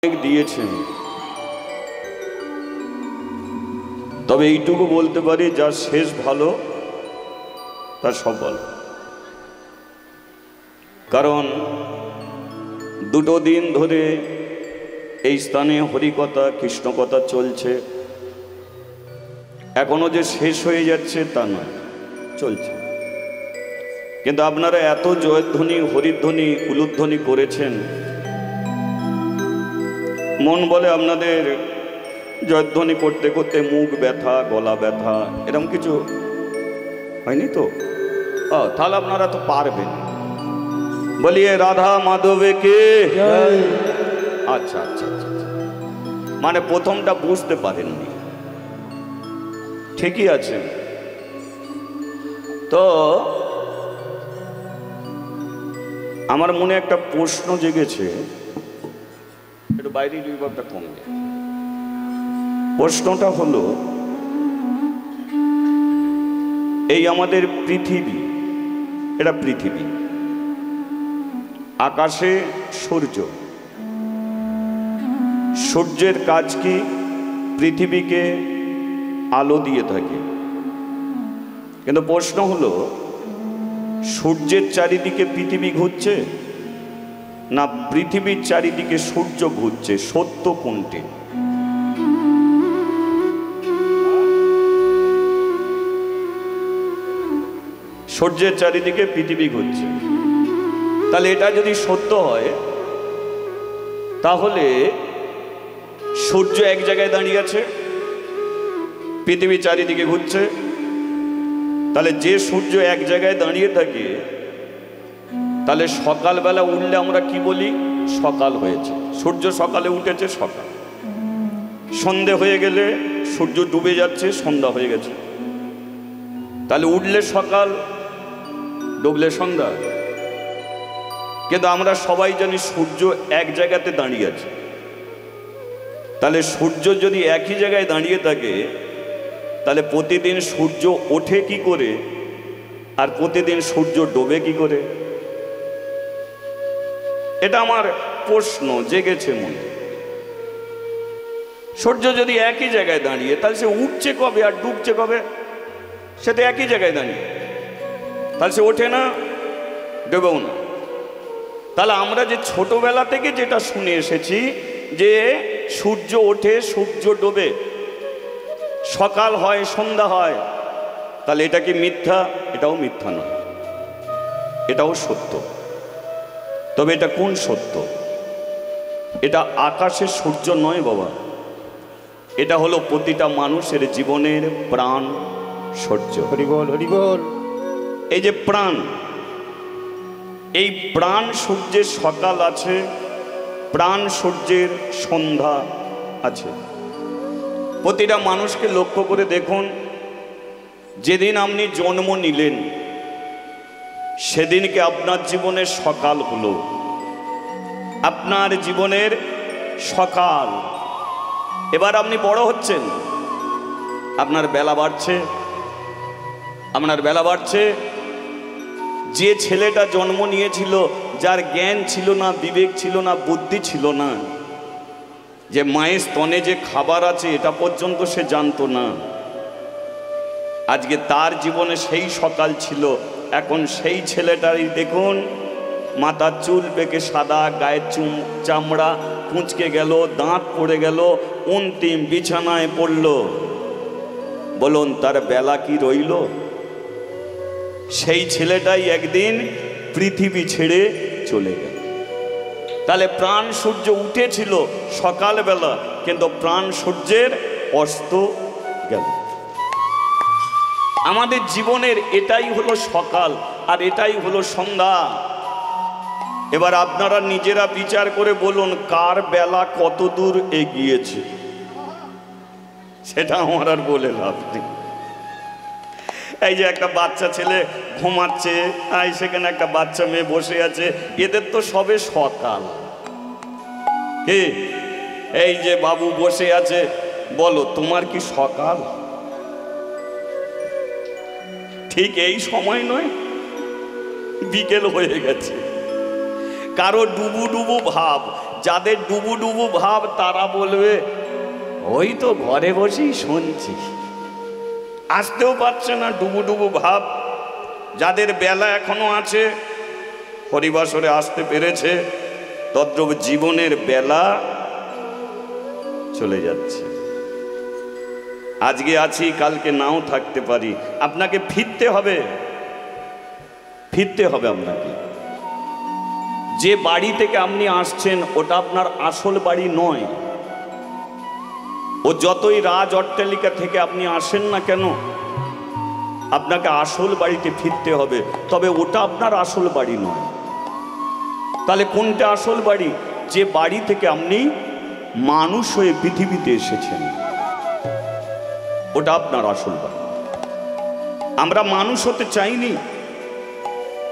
দিয়েছেন, তবে এইটুকু বলতে পারি যার শেষ ভালো তার সব ভালো। কারণ দুটো দিন ধরে এই স্থানে হরিকথা কৃষ্ণকথা চলছে, এখনো যে শেষ হয়ে যাচ্ছে তা নয়, চলছে। কিন্তু আপনারা এত জয়ধ্বনি হরিধ্বনি উলুধ্বনি করেছেন, মন বলে আপনাদের জয়ধ্বনি করতে করতে মুখ ব্যথা, গলা ব্যথা, এরকম কিছু হয়নি তো? তাহলে আপনারা তো পারবেন। বলিয়ে রাধা মাধবে কে। আচ্ছা আচ্ছা আচ্ছা, মানে প্রথমটা বুঝতে পারেননি, ঠিকই আছে। তো আমার মনে একটা প্রশ্ন জেগেছে, একটু বাইরের বিভাগটা কমবে। প্রশ্নটা হলো, এই আমাদের পৃথিবী, এটা পৃথিবী, আকাশে সূর্য, সূর্যের কাজ কি? পৃথিবীকে আলো দিয়ে থাকে। কিন্তু প্রশ্ন হলো, সূর্যের চারিদিকে পৃথিবী ঘুরছে না পৃথিবীর চারিদিকে সূর্য ঘুরছে? সত্য কোনটি? সূর্যের চারিদিকে পৃথিবী ঘুরছে। তাহলে এটা যদি সত্য হয়, তাহলে সূর্য এক জায়গায় দাঁড়িয়ে আছে, পৃথিবী চারিদিকে ঘুরছে। তাহলে যে সূর্য এক জায়গায় দাঁড়িয়ে থাকে, তাহলে সকালবেলা উঠলে আমরা কি বলি? সকাল হয়েছে, সূর্য সকালে উঠেছে, সকাল। সন্ধে হয়ে গেলে সূর্য ডুবে যাচ্ছে, সন্ধ্যা হয়ে গেছে। তাহলে উঠলে সকাল, ডুবলে সন্ধ্যা। কিন্তু আমরা সবাই জানি সূর্য এক জায়গাতে দাঁড়িয়ে আছে। তাহলে সূর্য যদি একই জায়গায় দাঁড়িয়ে থাকে, তাহলে প্রতিদিন সূর্য ওঠে কি করে আর প্রতিদিন সূর্য ডোবে কি করে? এটা আমার প্রশ্ন জেগেছে মনে। সূর্য যদি একই জায়গায় দাঁড়িয়ে, তাহলে সে উঠছে কবে আর ডুবছে কবে? সে তো একই জায়গায় দাঁড়িয়ে, তাহলে সে ওঠে না, ডোবেও না। তাহলে আমরা যে ছোটবেলা থেকে যেটা শুনে এসেছি যে সূর্য ওঠে, সূর্য ডোবে, সকাল হয়, সন্ধ্যা হয়, তাহলে এটা কি মিথ্যা? এটাও মিথ্যা নয়, এটাও সত্য। তবে এটা কোন সত্য? এটা আকাশের সূর্য নয় বাবা, এটা হলো প্রতিটা মানুষের জীবনের প্রাণ সূর্য। হরিবল হরিবল। এই যে প্রাণ, এই প্রাণ সূর্যের সকাল আছে, প্রাণ সূর্যের সন্ধ্যা আছে। প্রতিটা মানুষকে লক্ষ্য করে দেখুন, যেদিন আপনি জন্ম নিলেন সেদিনকে আপনার জীবনের সকাল হলো, আপনার জীবনের সকাল। এবার আপনি বড় হচ্ছেন, আপনার বেলা বাড়ছে, আপনার বেলা বাড়ছে। যে ছেলেটা জন্ম নিয়েছিল, যার জ্ঞান ছিল না, বিবেক ছিল না, বুদ্ধি ছিল না, যে মায়ের স্তনে যে খাবার আছে এটা পর্যন্ত সে জানতো না, আজকে তার জীবনে সেই সকাল ছিল। এখন সেই ছেলেটারই দেখুন, মাথার চুল পেকে সাদা, গায়ের চামড়া কুঁচকে গেল, দাঁত পড়ে গেল, অন্তিম বিছানায় পড়ল। বলুন তার বেলা কি রইল? সেই ছেলেটাই একদিন পৃথিবী ছেড়ে চলে গেল। তাহলে প্রাণ সূর্য উঠেছিল সকালবেলা, কিন্তু প্রাণ সূর্যের অস্ত গেল। আমাদের জীবনের এটাই হলো সকাল আর এটাই হলো সন্ধ্যা। এবার আপনারা নিজেরা বিচার করে বলুন, কার বেলা কত দূর এগিয়েছে? সেটা আমার আর বলে লাভ নেই। এই যে একটা বাচ্চা ছেলে ঘুমাচ্ছে, সেখানে একটা বাচ্চা মেয়ে বসে আছে, এদের তো সবে সকাল। কে? এই যে বাবু বসে আছে, বলো তোমার কি সকাল? ঠিক এই সময় নয়, বিকেল হয়ে গেছে। কারো ডুবু ডুবু ভাব, যাদের ডুবু ডুবু ভাব তারা বলবে ওই তো ঘরে বসেই শুনছি, আসতেও পারছে না, ডুবু ডুবু ভাব। যাদের বেলা এখনো আছে, হরিবাসরে আসতে পেরেছে, তদ্রূপ জীবনের বেলা চলে যাচ্ছে। আজকে আছি, কালকে নাও থাকতে পারি। আপনাকে ফিরতে হবে, ফিরতে হবে আপনাকে। যে বাড়ি থেকে আপনি আসছেন ওটা আপনার আসল বাড়ি নয়। ও যতই রাজ অট্টালিকা থেকে আপনি আসেন না কেন, আপনাকে আসল বাড়িতে ফিরতে হবে, তবে ওটা আপনার আসল বাড়ি নয়। তাহলে কোনটা আসল বাড়ি? যে বাড়ি থেকে আপনি মানুষ হয়ে পৃথিবীতে এসেছেন, ওটা আপনার আসল বাড়ি। আমরা মানুষ হতে চাইনি,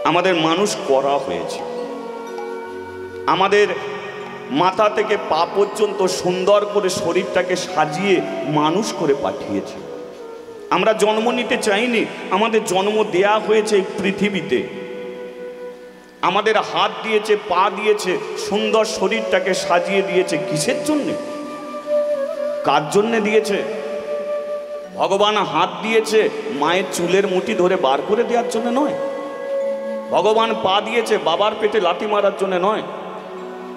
আমাদের মানুষ করা হয়েছে। আমাদের মাথা থেকে পা পর্যন্ত সুন্দর করে শরীরটাকে সাজিয়ে মানুষ করে পাঠিয়েছে। আমরা জন্ম নিতে চাইনি, আমাদের জন্ম দেয়া হয়েছে এই পৃথিবীতে। আমাদের হাত দিয়েছে, পা দিয়েছে, সুন্দর শরীরটাকে সাজিয়ে দিয়েছে। কিসের জন্যে? কার জন্যে দিয়েছে? ভগবান হাত দিয়েছে মায়ের চুলের মুঠি ধরে বার করে দেওয়ার জন্য নয়। ভগবান পা দিয়েছে বাবার পেটে লাথি মারার জন্য নয়।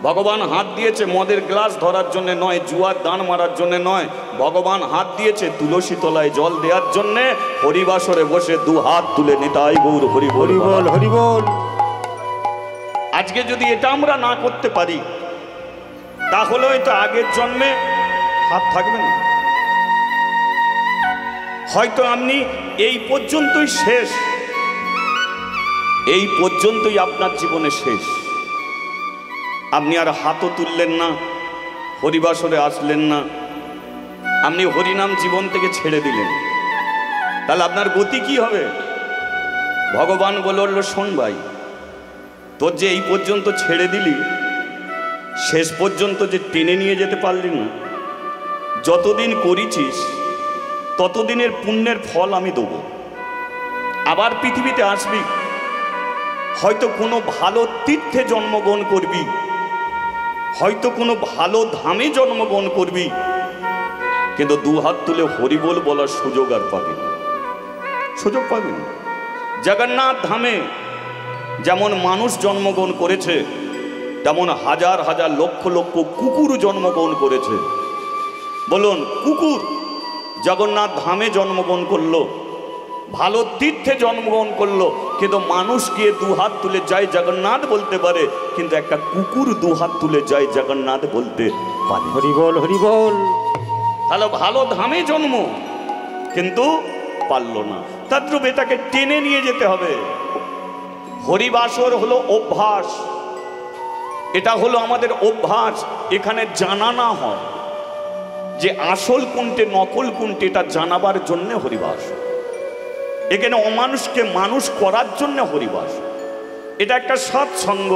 ভগবান হাত দিয়েছে মদের গ্লাস ধরার জন্য নয়, জুয়ার দান মারার জন্য নয়। ভগবান হাত দিয়েছে তুলসী তলায় জল দেওয়ার জন্যে, হরিবাসরে বসে দু হাত তুলে নিতাই গৌর হরি হরি বল হরি বল। আজকে যদি এটা আমরা না করতে পারি, তাহলে হয়তো আগের জন্মে হাত থাকবে না। হয়তো আপনি এই পর্যন্তই শেষ, এই পর্যন্তই আপনার জীবনে শেষ। আপনি আর হাতও তুললেন না, হরিবাসরে আসলেন না, আপনি হরিনাম জীবন থেকে ছেড়ে দিলেন। তাহলে আপনার গতি কি হবে? ভগবান বলল, শোন ভাই, তোর যে এই পর্যন্ত ছেড়ে দিলি, শেষ পর্যন্ত যে টেনে নিয়ে যেতে পারলি না, যতদিন করেছিস ততদিনের পুণ্যের ফল আমি দেব। আবার পৃথিবীতে আসবি, হয়তো কোনো ভালো তীর্থে জন্মগ্রহণ করবি, হয়তো কোনো ভালো ধামে জন্মগ্রহণ করবি, কিন্তু দু হাত তুলে হরিবোল বলার সুযোগ আর পাবি না, সুযোগ পাবি না। জগন্নাথ ধামে যেমন মানুষ জন্মগ্রহণ করেছে, তেমন হাজার হাজার লক্ষ লক্ষ কুকুর জন্মগ্রহণ করেছে। বলুন, কুকুর জগন্নাথ ধামে জন্মগ্রহণ করলো, ভালো তীর্থে জন্মগ্রহণ করলো, কিন্তু মানুষ গিয়ে দু হাত তুলে জয় জগন্নাথ বলতে পারে, কিন্তু একটা কুকুর দু হাত তুলে জয় জগন্নাথ বলতে পারে। হরি বল হরি বল। তাহলে ভালো ধামে জন্ম, কিন্তু পারলো না। তদ্রূপ এটাকে টেনে নিয়ে যেতে হবে। হরিবাসর হলো অভ্যাস, এটা হলো আমাদের অভ্যাস। এখানে জানা না হয় যে আসল কোনটে নকল কোনটে, এটা জানাবার জন্য হরিবাস। এখানে অমানুষকে মানুষ করার জন্য হরিবাস। এটা একটা সৎসঙ্গ।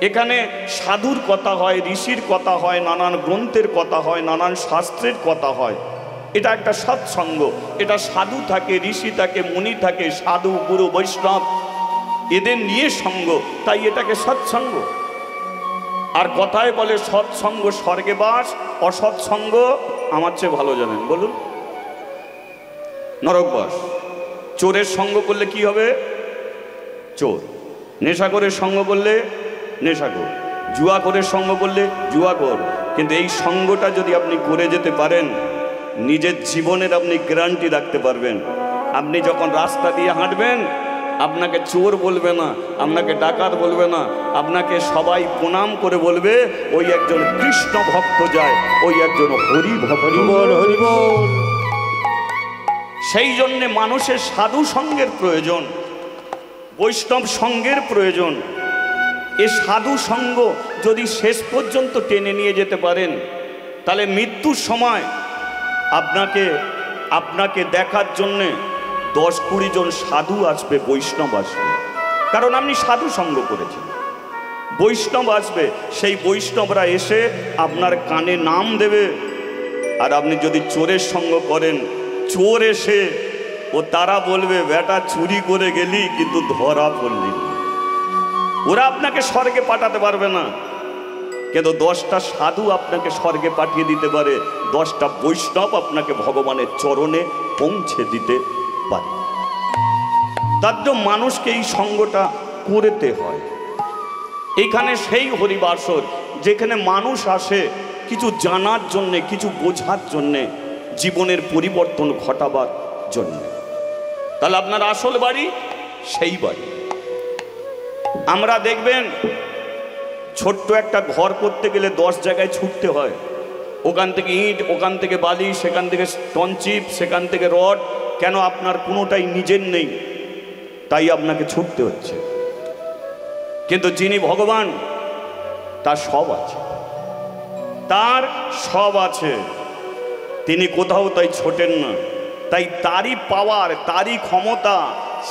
এখানে সাধুর কথা হয়, ঋষির কথা হয়, নানান গ্রন্থের কথা হয়, নানান শাস্ত্রের কথা হয়। এটা একটা সৎসঙ্গ। এটা সাধু থাকে, ঋষি থাকে, মুনি থাকে, সাধু গুরু বৈষ্ণব এদের নিয়ে সঙ্গ, তাই এটাকে সৎসঙ্গ। আর কথায় বলে সৎসঙ্গ স্বর্গে বাস, অসৎসঙ্গ আমার চেয়ে ভালো জানেন, বলুন, নরকবাস। চোরের সঙ্গ করলে কি হবে? চোর। নেশাখোরের সঙ্গ করলে নেশাখোর, জুয়াখোরের সঙ্গ করলে জুয়াখোর। কিন্তু এই সঙ্গটা যদি আপনি করে যেতে পারেন, নিজের জীবনের আপনি গ্যারান্টি রাখতে পারবেন। আপনি যখন রাস্তা দিয়ে হাঁটবেন, আপনাকে চোর বলবে না, আপনাকে ডাকাত বলবে না, আপনাকে সবাই প্রণাম করে বলবে ওই একজন কৃষ্ণ ভক্ত যায়, ওই একজন হরি ভক্ত। হরি বল। সেই জন্যে মানুষের সাধু সঙ্গের প্রয়োজন, বৈষ্ণব সঙ্গের প্রয়োজন। এ সাধু সঙ্গ যদি শেষ পর্যন্ত টেনে নিয়ে যেতে পারেন, তাহলে মৃত্যুর সময় আপনাকে দেখার জন্যে 10-20 জন সাধু আসবে, বৈষ্ণব আসবে, কারণ আপনি সাধু সঙ্গ করেছেন। বৈষ্ণব আসবে, সেই বৈষ্ণবরা এসে আপনার কানে নাম দেবে। আর আপনি যদি চোরের সঙ্গ করেন, চোর এসে তারা বলবে বেটা চুরি করে গেলি কিন্তু ধরা পড়লি। ওরা আপনাকে স্বর্গে পাঠাতে পারবে না, কিন্তু 10টা সাধু আপনাকে স্বর্গে পাঠিয়ে দিতে পারে, 10টা বৈষ্ণব আপনাকে ভগবানের চরণে পৌঁছে দিতে পারে। তার জন্য মানুষকে এই সঙ্গটা করতে হয়। এইখানে সেই হরিবাসর যেখানে মানুষ আসে কিছু জানার জন্যে, কিছু বোঝার জন্যে, জীবনের পরিবর্তন ঘটাবার জন্য। তাহলে আপনার আসল বাড়ি সেই বাড়ি। আমরা দেখবেন ছোট্ট একটা ঘর করতে গেলে 10 জায়গায় ছুটতে হয়। ওখান থেকে ইট, ওখান থেকে বালি, সেখান থেকে টনচিপ, সেখান থেকে রড। কেন? আপনার কোনোটাই নিজের নেই, তাই আপনাকে ছুটতে হচ্ছে। কিন্তু যিনি ভগবান, তার সব আছে, তার সব আছে। তিনি কোথাও তাই ছোটেন না। তাই তারই পাওয়ার, তারই ক্ষমতা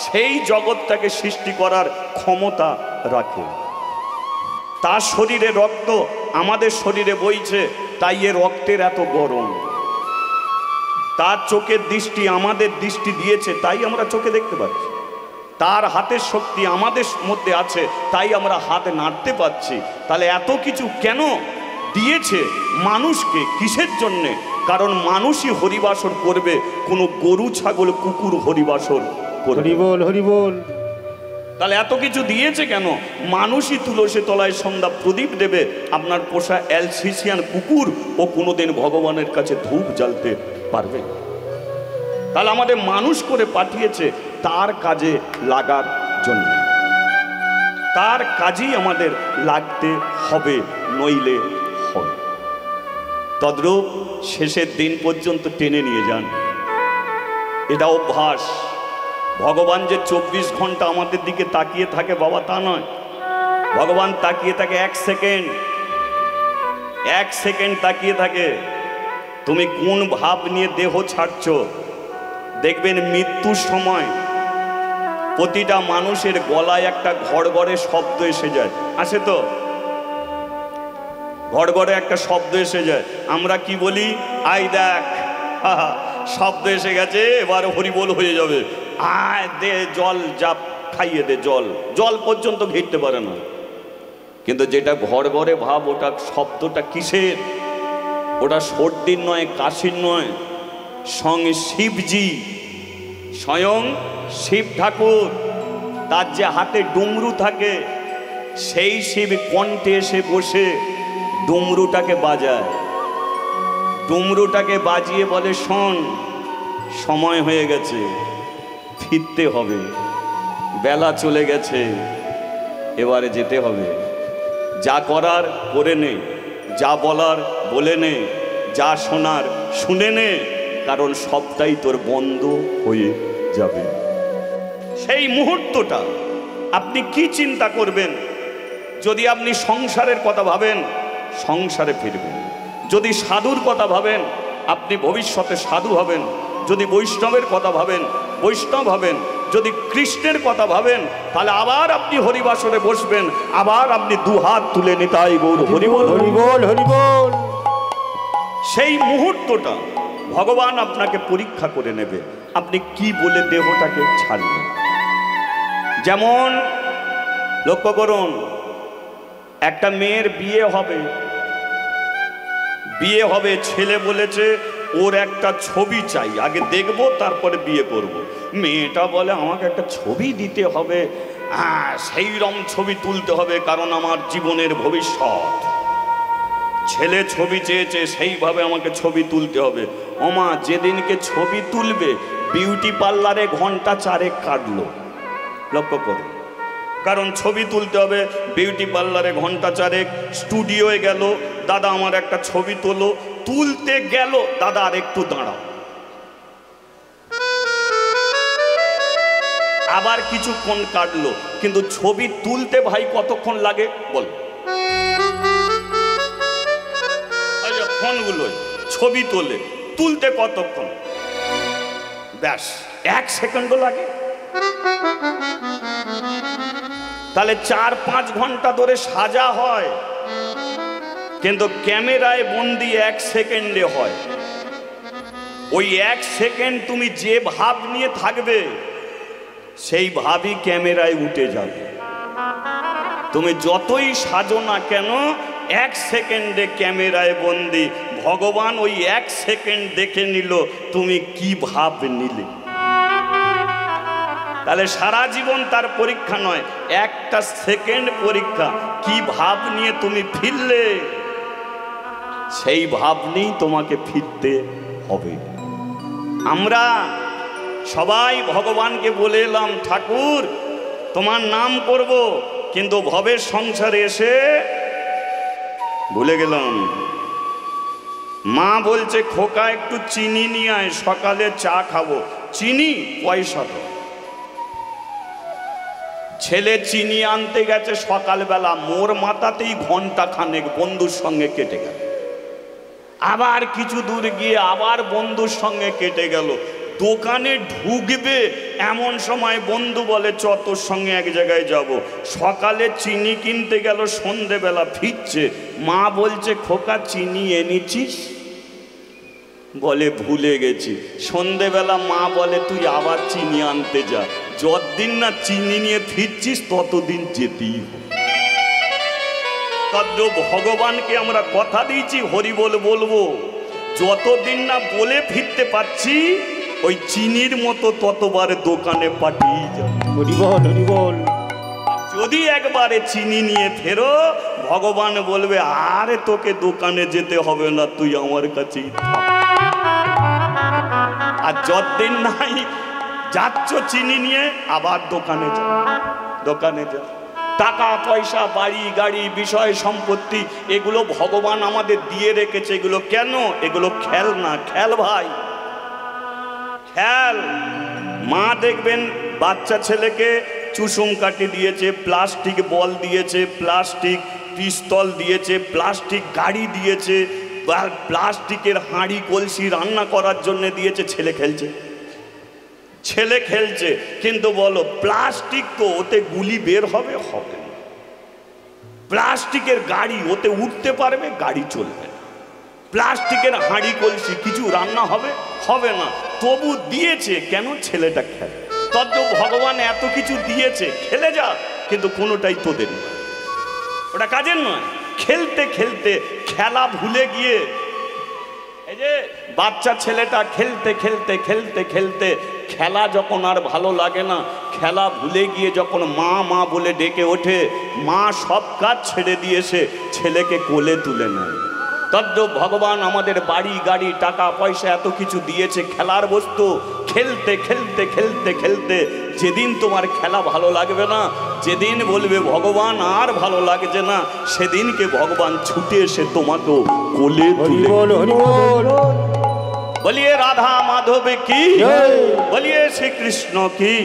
সেই জগৎটাকে সৃষ্টি করার ক্ষমতা রাখে। তার শরীরে রক্ত আমাদের শরীরে বইছে, তাই এ রক্তের এত গরম। তার চোখের দৃষ্টি আমাদের দৃষ্টি দিয়েছে, তাই আমরা চোখে দেখতে পাচ্ছি। তার হাতের শক্তি আমাদের মধ্যে আছে, তাই আমরা হাতে নাড়তে পারছি। তাহলে এত কিছু কেন দিয়েছে মানুষকে? কিসের জন্যে? কারণ মানুষই হরিবাসর করবে, কোনো গরু ছাগল কুকুর হরিবাসর করবে। হরি বল, হরি বল। তাহলে এত কিছু দিয়েছে কেন? মানুষই তুলসী তলায় সন্ধ্যা প্রদীপ দেবে। আপনার পোষা অ্যালসেশিয়ান কুকুর ও কোনোদিন ভগবানের কাছে ধূপ জ্বালতে পারবে? তাহলে আমাদের মানুষ করে পাঠিয়েছে তার কাজে লাগার জন্য। তার কাজেই আমাদের লাগতে হবে, নইলে হবে। তদ্রূপ শেষের দিন পর্যন্ত টেনে নিয়ে যান। এটা অভ্যাস। ভগবান যে 24 ঘন্টা আমাদের দিকে তাকিয়ে থাকে বাবা, তা নয়। ভগবান তাকিয়ে থাকে 1 সেকেন্ড। 1 সেকেন্ড তাকিয়ে থাকে। তুমি কোন ভাব নিয়ে দেহ ছাড়ছ? দেখবেন মৃত্যুর সময় প্রতিটা মানুষের গলায় একটা ঘড়ঘড়ে শব্দ এসে যায়। আসে তো? ঘড়ঘড়ে একটা শব্দ এসে যায়। আমরা কি বলি? আই দেখ, শব্দ এসে গেছে, এবার হরিবোল হয়ে যাবে। আয় দে জল, যা খাইয়ে দে জল। জল পর্যন্ত ঘিরতে পারে না। কিন্তু যেটা ঘড়ঘড়ে ভাব, ওটা শব্দটা কিসের? ওটা সর্দির নয়, কাশির নয়, সঙ্গে শিবজি, স্বয়ং শিব ঠাকুর। তার যে হাতে ডুমরু থাকে, সেই শিব কণ্ঠে এসে বসে ডুমরুটাকে বাজায়। ডুমরুটাকে বাজিয়ে বলে, শোন, সময় হয়ে গেছে, ফিরতে হবে, বেলা চলে গেছে, এবারে যেতে হবে। যা করার করে নে, যা বলার বলে নে, যা শোনার শুনে নে, কারণ সবটাই তোর বন্ধ হয়ে যাবে। সেই মুহূর্তটা আপনি কি চিন্তা করবেন? যদি আপনি সংসারের কথা ভাবেন, সংসারে ফিরবেন। যদি সাধুর কথা ভাবেন, আপনি ভবিষ্যতে সাধু হবেন। যদি বৈষ্ণবের কথা ভাবেন, বৈষ্ণব হবেন। যদি কৃষ্ণের কথা ভাবেন, তাহলে আবার আপনি হরিবাসরে বসবেন। আবার আপনি দুহাত তুলে নিতাই গৌর হরি বল, হরি বল, হরি বল। সেই মুহূর্তটা ভগবান আপনাকে পরীক্ষা করে নেবে, আপনি কি বলে দেহটাকে ছাড়বেন। যেমন লক্ষ্য করুন, একটা মেয়ের বিয়ে হবে, ছেলে বলেছে ওর একটা ছবি চাই, আগে দেখব তারপরে বিয়ে করব। মেয়েটা বলে আমাকে একটা ছবি দিতে হবে, সেই রকম ছবি তুলতে হবে, কারণ আমার জীবনের ভবিষ্যৎ। ছেলে ছবি চেয়েছে, সেইভাবে আমাকে ছবি তুলতে হবে। ওমা, যেদিনকে ছবি তুলবে বিউটি পার্লারে ঘন্টা 4 কাটলো। লক্ষ্য করুন, কারণ ছবি তুলতে হবে, বিউটি পার্লারে ঘন্টা 4, স্টুডিওয়ে গেল, দাদা আমার একটা ছবি তোলো। তুলতে গেল, দাদা আর একটু দাঁড়াও। আবার কিছুক্ষণ কাটলো, কিন্তু ছবি তুলতে ভাই কতক্ষণ লাগে বল? ফোনগুলো ছবি তোলে, তুলতে কতক্ষণ? ব্যাস 1 সেকেন্ডও লাগে। তাহলে 4-5 ঘন্টা ধরে সাজা হয়, কিন্তু ক্যামেরায় বন্দি 1 সেকেন্ডে হয়। ওই 1 সেকেন্ড তুমি যে ভাব নিয়ে থাকবে, সেই ভাবই ক্যামেরায় উঠে যাবে। তুমি যতই সাজো না কেন, 1 সেকেন্ডে ক্যামেরায় বন্দি। ভগবান ওই 1 সেকেন্ড দেখে নিল তুমি কি ভাব নিলে। তাহলে সারা জীবন তার পরীক্ষা নয়, একটা সেকেন্ড পরীক্ষা, কি ভাব নিয়ে তুমি ফিরলে সেই ভাব নিয়েই তোমাকে ফিরতে হবে। আমরা সবাই ভগবানকে বলে এলাম ঠাকুর তোমার নাম করব, কিন্তু ভবের সংসারে এসে ভুলে গেলাম। মা বলছে খোকা একটু চিনি নিয়ে আয়, সকালে চা খাবো। চিনি পয়সা তো। ছেলে চিনি আনতে গেছে সকালবেলা, মোর মাথাতেই ঘন্টা খানেক বন্ধুর সঙ্গে কেটে গেল। আবার কিছু দূর গিয়ে আবার বন্ধুর সঙ্গে কেটে গেল। দোকানে ঢুকবে এমন সময় বন্ধু বলে চ তোর সঙ্গে এক জায়গায় যাব। সকালে চিনি কিনতে গেল, সন্ধেবেলা ফিরছে, মা বলছে খোকা চিনি এনেছিস? বলে ভুলে গেছি। সন্ধেবেলা মা বলে তুই আবার চিনি আনতে যা, যতদিন না চিনি নিয়ে ফিরছিস ততদিন যেতেই হবে। তদ্রূপ ভগবানকে আমরা কথা দিয়েছি হরিবোল বলবো, যতদিন না বলে ফিরতে পারছি ওই চিনির মতো ততবার দোকানে পাঠিয়ে যাও। হরিবোল হরিবোল। যদি একবারে চিনি নিয়ে ফেরো ভগবান বলবে আরে তোকে দোকানে যেতে হবে না, তুই আমার কাছেই থাক। আর যতদিন নাই যাচ্ছ চিনি নিয়ে আবার দোকানে যাও, দোকানে যাও। টাকা পয়সা বাড়ি গাড়ি বিষয় সম্পত্তি এগুলো ভগবান আমাদের দিয়ে রেখেছে। এগুলো কেন? এগুলো খেল না, খেল ভাই, খেল। মা দেখবেন বাচ্চা ছেলেকে চুষুম কাটি দিয়েছে, প্লাস্টিক বল দিয়েছে, প্লাস্টিক পিস্তল দিয়েছে, প্লাস্টিক গাড়ি দিয়েছে, প্লাস্টিকের হাঁড়ি কলসি রান্না করার জন্য দিয়েছে। ছেলে খেলছে, ছেলে খেলছে, কিন্তু বলো প্লাস্টিক তো ওতে গুলি বের হবে? হবে না। প্লাস্টিকের গাড়ি ওতে উঠতে পারবে? গাড়ি চলবে না। প্লাস্টিকের হাঁড়ি কলসি কিছু রান্না হবে? হবে না। তবু দিয়েছে কেন? ছেলেটা খেলে। তদ্রূপ ভগবান এত কিছু দিয়েছে, খেলে যা, কিন্তু কোনোটাই তোদের নয়, ওটা কাজের নয়। খেলতে খেলতে খেলা ভুলে গিয়ে এই যে বাচ্চা ছেলেটা খেলতে খেলতে খেলতে খেলতে খেলা যখন আর ভালো লাগে না, খেলা ভুলে গিয়ে যখন মা মা বলে ডেকে ওঠে, মা সব কাজ ছেড়ে দিয়েছে, ছেলেকে কোলে তুলে নেয়। তদ্রূপ ভগবান আমাদের বাড়ি গাড়ি টাকা পয়সা এত কিছু দিয়েছে, খেলার বস্তু। খেলতে খেলতে খেলতে খেলতে যেদিন তোমার খেলা ভালো লাগবে না, যেদিন বলবে ভগবান আর ভালো লাগছে না, সেদিনকে ভগবান ছুটে এসে তোমাকেও কোলে তুলে। বলিয়ে রাধা মাধব কি, বলিয়ে শ্রীকৃষ্ণ কি,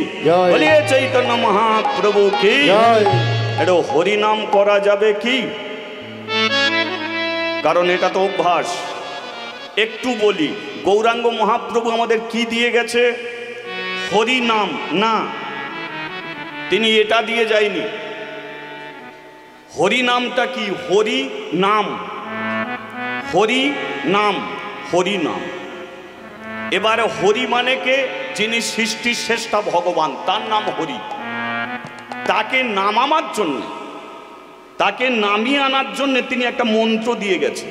বলিয়ে চৈতন্য মহাপ্রভু কি। এটা হরিনাম করা যাবে কি? কারণ এটা তো অভ্যাস। একটু বলি, গৌরাঙ্গ মহাপ্রভু আমাদের কি দিয়ে গেছে? হরি নাম না, তিনি এটা দিয়ে যায়নি। হরি নামটা কি? হরি নাম, হরি নাম, হরি নাম। এবারে হরি মানে কে? যিনি সৃষ্টির শ্রেষ্ঠা ভগবান, তার নাম হরি। তাকে নামাবার জন্য, তাকে নামিয়ে আনার জন্য তিনি একটা মন্ত্র দিয়ে গেছে।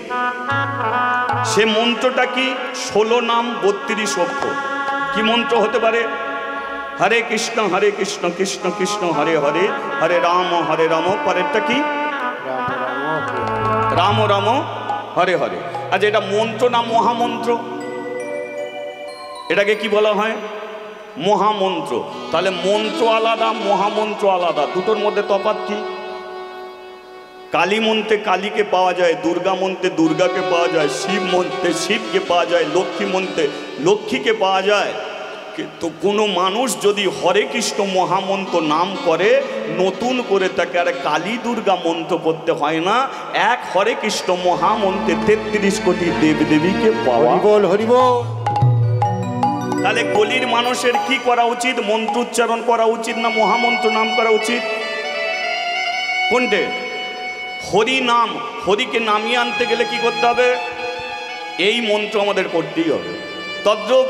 সে মন্ত্রটা কি? 16 নাম 32 অক্ষর। কি মন্ত্র হতে পারে? হরে কৃষ্ণ কৃষ্ণ কৃষ্ণ হরে হরে, হরে রাম পরেরটা কি? রাম রাম হরে হরে। আচ্ছা, এটা মন্ত্র না মহামন্ত্র? এটাকে কি বলা হয়? মহামন্ত্র। তাহলে মন্ত্র আলাদা, মহামন্ত্র আলাদা, দুটোর মধ্যে তফাৎ কি? কালী মন্ত্রে কালীকে পাওয়া যায়, দুর্গা মন্ত্রে দুর্গাকে পাওয়া যায়, শিব মন্ত্রে শিবকে পাওয়া যায়, লক্ষ্মী মন্ত্রে লক্ষ্মীকে পাওয়া যায়। কিন্তু কোনো মানুষ যদি হরে কৃষ্ণ মহামন্ত্র নাম করে, নতুন করে তাকে আর কালী দুর্গা মন্ত্র পড়তে হয় না। এক হরে কৃষ্ণ মহামন্ত্রে 33 কোটি দেবদেবীকে পাওয়া। হরিবল হরিবল। তাহলে গলির মানুষের কি করা উচিত? মন্ত্র উচ্চারণ করা উচিত না মহামন্ত্র নাম করা উচিত? কোনটে? হরি নাম। হরিকে নামিয়ে আনতে গেলে কি করতে হবে? এই মন্ত্র আমাদের করতেই হবে। তদ্রূপ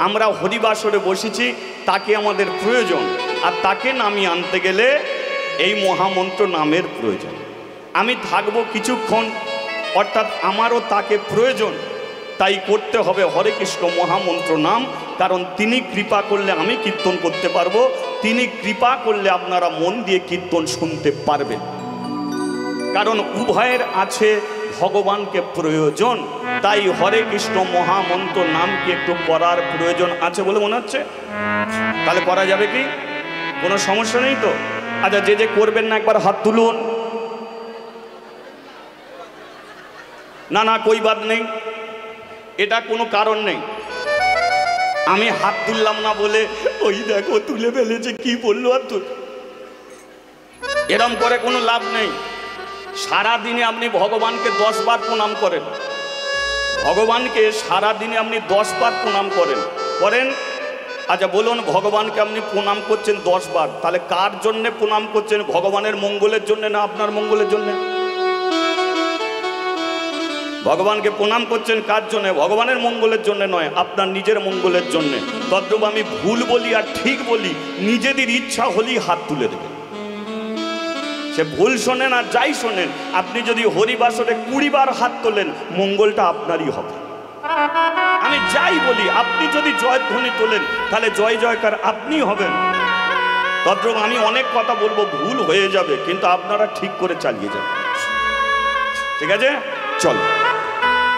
আমরা হরিবাসরে বসেছি, তাকে আমাদের প্রয়োজন, আর তাকে নামিয়ে আনতে গেলে এই মহামন্ত্র নামের প্রয়োজন। আমি থাকবো কিছুক্ষণ, অর্থাৎ আমারও তাকে প্রয়োজন, তাই করতে হবে হরে কৃষ্ণ মহামন্ত্র নাম। কারণ তিনি কৃপা করলে আমি কীর্তন করতে পারবো, তিনি কৃপা করলে আপনারা মন দিয়ে কীর্তন শুনতে পারবেন। কারণ উভয়ের আছে ভগবানকে প্রয়োজন, তাই হরে কৃষ্ণ মহামন্ত্র নাম কি একটু করার প্রয়োজন আছে বলে মনে হচ্ছে? তাহলে করা যাবে কি? কোনো সমস্যা নেই তো? আচ্ছা, যে যে করবেন না একবার হাত তুলুন। না না, কই বাদ নেই, এটা কোনো কারণ নেই। আমি হাত তুললাম না বলে ওই দেখো তুলে ফেলেছে, কি বললো আর তুল, এরম করে কোনো লাভ নেই। সারাদিনে আপনি ভগবানকে 10 বার প্রণাম করেন, ভগবানকে সারাদিনে আপনি 10 বার প্রণাম করেন। আচ্ছা বলুন, ভগবানকে আপনি প্রণাম করছেন 10 বার, তাহলে কার জন্যে প্রণাম করছেন? ভগবানের মঙ্গলের জন্য না আপনার মঙ্গলের জন্য? ভগবানকে প্রণাম করছেন কার জন্য? ভগবানের মঙ্গলের জন্য নয়, আপনার নিজের মঙ্গলের জন্য। তদ্রূপ আমি ভুল বলি আর ঠিক বলি, নিজেদের ইচ্ছা হলেই হাত তুলে দেবেন। সে ভুল শোনেন আর যাই শোনেন, আপনি যদি হরিবাসরে 20 বার হাত তোলেন, মঙ্গলটা আপনারই হবে। আমি যাই বলি, আপনি যদি জয়ধ্বনি তোলেন, তাহলে জয় জয়কার আপনি হবেন। তদ্রূপ আমি অনেক কথা বলবো, ভুল হয়ে যাবে, কিন্তু আপনারা ঠিক করে চালিয়ে যাবেন। ঠিক আছে, চল।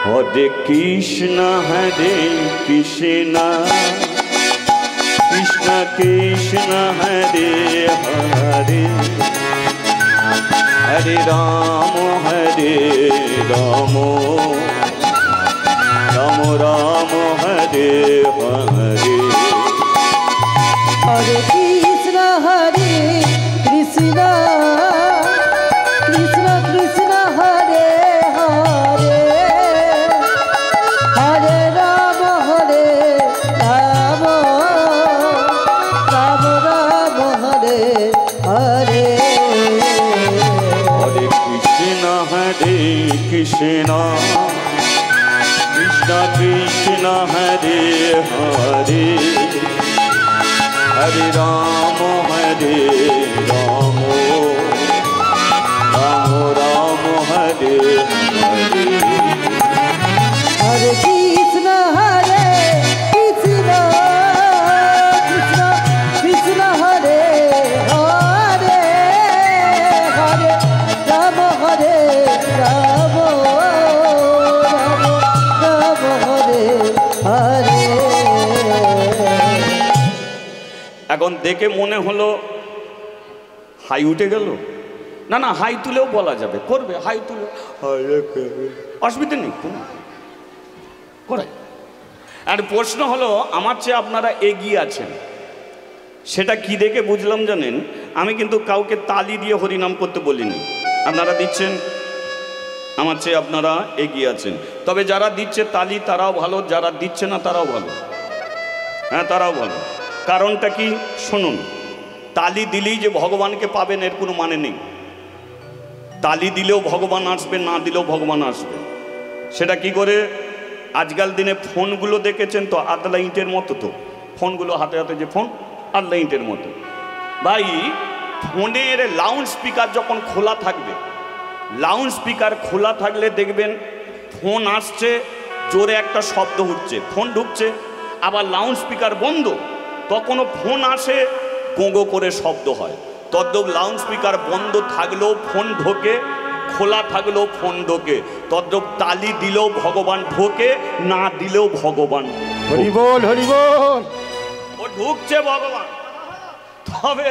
হরে কৃষ্ণ হরে কৃষ্ণ কৃষ্ণ কৃষ্ণ হরে হরে, হরে রাম রাম রাম রাম হরে হরে। হরে কৃষ্ণ কৃষ্ণ কৃষ্ণ কৃষ্ণ হরে হরে, হরে রাম রাম রাম রাম হরে হরে। হরে কৃষ্ণ কৃষ্ণ কৃষ্ণ কৃষ্ণ হরে হরে, হরে রাম রাম রাম রাম হরে হরে। হরে কৃষ্ণ কৃষ্ণ কৃষ্ণ কৃষ্ণ হরে হরে, হরে রাম রাম রাম হরে হরে। এখন দেখে মনে হলো হাই উঠে গেল। না না, হাই তুলেও বলা যাবে, করবে হাই তুলে, অসুবিধা নেই কোনো, করাই। আর প্রশ্ন হলো, আমার চেয়ে আপনারা এগিয়ে আছেন, সেটা কি দেখে বুঝলাম জানেন? আমি কিন্তু কাউকে তালি দিয়ে হরিনাম করতে বলিনি, আপনারা দিচ্ছেন, আমার চেয়ে আপনারা এগিয়ে আছেন। তবে যারা দিচ্ছে তালি তারাও ভালো, যারা দিচ্ছে না তারাও ভালো, হ্যাঁ তারাও ভালো। কারণটা কি শুনুন, তালি দিলেই যে ভগবানকে পাবেন এর কোনো মানে নেই। তালি দিলেও ভগবান আসবে, না দিলেও ভগবান আসবে। সেটা কি করে? আজকাল দিনে ফোনগুলো দেখেছেন তো, আদলা ইঁটের মতো, তো ফোনগুলো হাতে হাতে যে ফোন, আদলা ইঁটের মতো। ভাই, ফোনের লাউড স্পিকার যখন খোলা থাকবে, লাউড স্পিকার খোলা থাকলে দেখবেন ফোন আসছে, জোরে একটা শব্দ উঠছে, ফোন ঢুকছে, আবার লাউড স্পিকার বন্ধ, তখনও ফোন আসে, গোঁ করে শব্দ হয়। তদ্রূপ লাউড স্পিকার বন্ধ থাকলেও ফোন ঢোকে, খোলা থাকলেও ফোন ঢোকে। তদ্রূপ তালি দিলেও ভগবান ঢোকে, না দিলেও ভগবান। হরি বল হরি বল। ও ঢুকছে ভগবান। তবে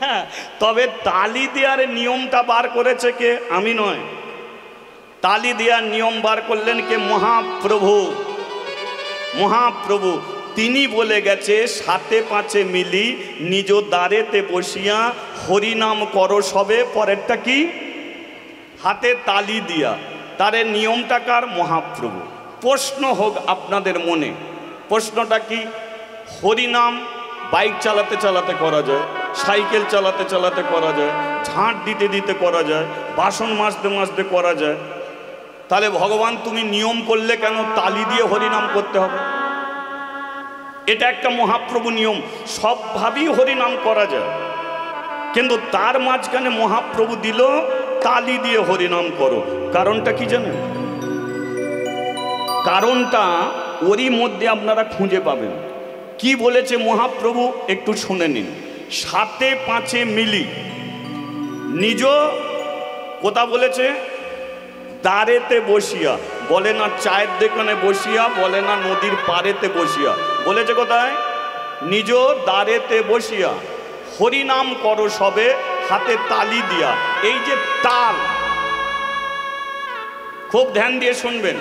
হ্যাঁ, তবে তালি দেওয়ার নিয়মটা বার করেছে কে? আমি নয়। তালি দেওয়ার নিয়ম বার করলেন কে? মহাপ্রভু। মহাপ্রভু তিনি বলে গেছে, 7 5 মিলি নিজ দ্বারেতে বসিয়া হরিনাম করো সবে। পরেরটা কি? হাতে তালি দিয়া। তারে নিয়মটা কার? মহাপ্রভু। প্রশ্ন হোক আপনাদের মনে, প্রশ্নটা কি? হরিনাম বাইক চালাতে চালাতে করা যায়, সাইকেল চালাতে চালাতে করা যায়, ঝাঁট দিতে দিতে করা যায়, বাসন মাজতে মাজতে করা যায়। তাহলে ভগবান তুমি নিয়ম করলে কেন তালি দিয়ে হরিনাম করতে হবে? এটা একটা মহাপ্রভু নিয়ম, সবভাবেই হরিনাম করা যায়, কিন্তু তার মাঝখানে মহাপ্রভু দিল তালি দিয়ে হরিনাম করো। কারণটা কি জানেন? কারণটা ওরই মধ্যে আপনারা খুঁজে পাবেন। কি বলেছে মহাপ্রভু একটু শুনে নিন। সাতে পাঁচে মিলি নিজ কথা বলেছে, দ্বারেতে বসিয়া, বলে না চায়ের দোকানে বসিয়া, বলে না নদীর পাড়েতে বসিয়া, বলেছে কোথায়? নিজ দ্বারেতে বসিয়া হরিনাম করো সবে হাতে তালি দিয়া। এই যে তাল, খুব ধ্যান দিয়ে শুনবেন,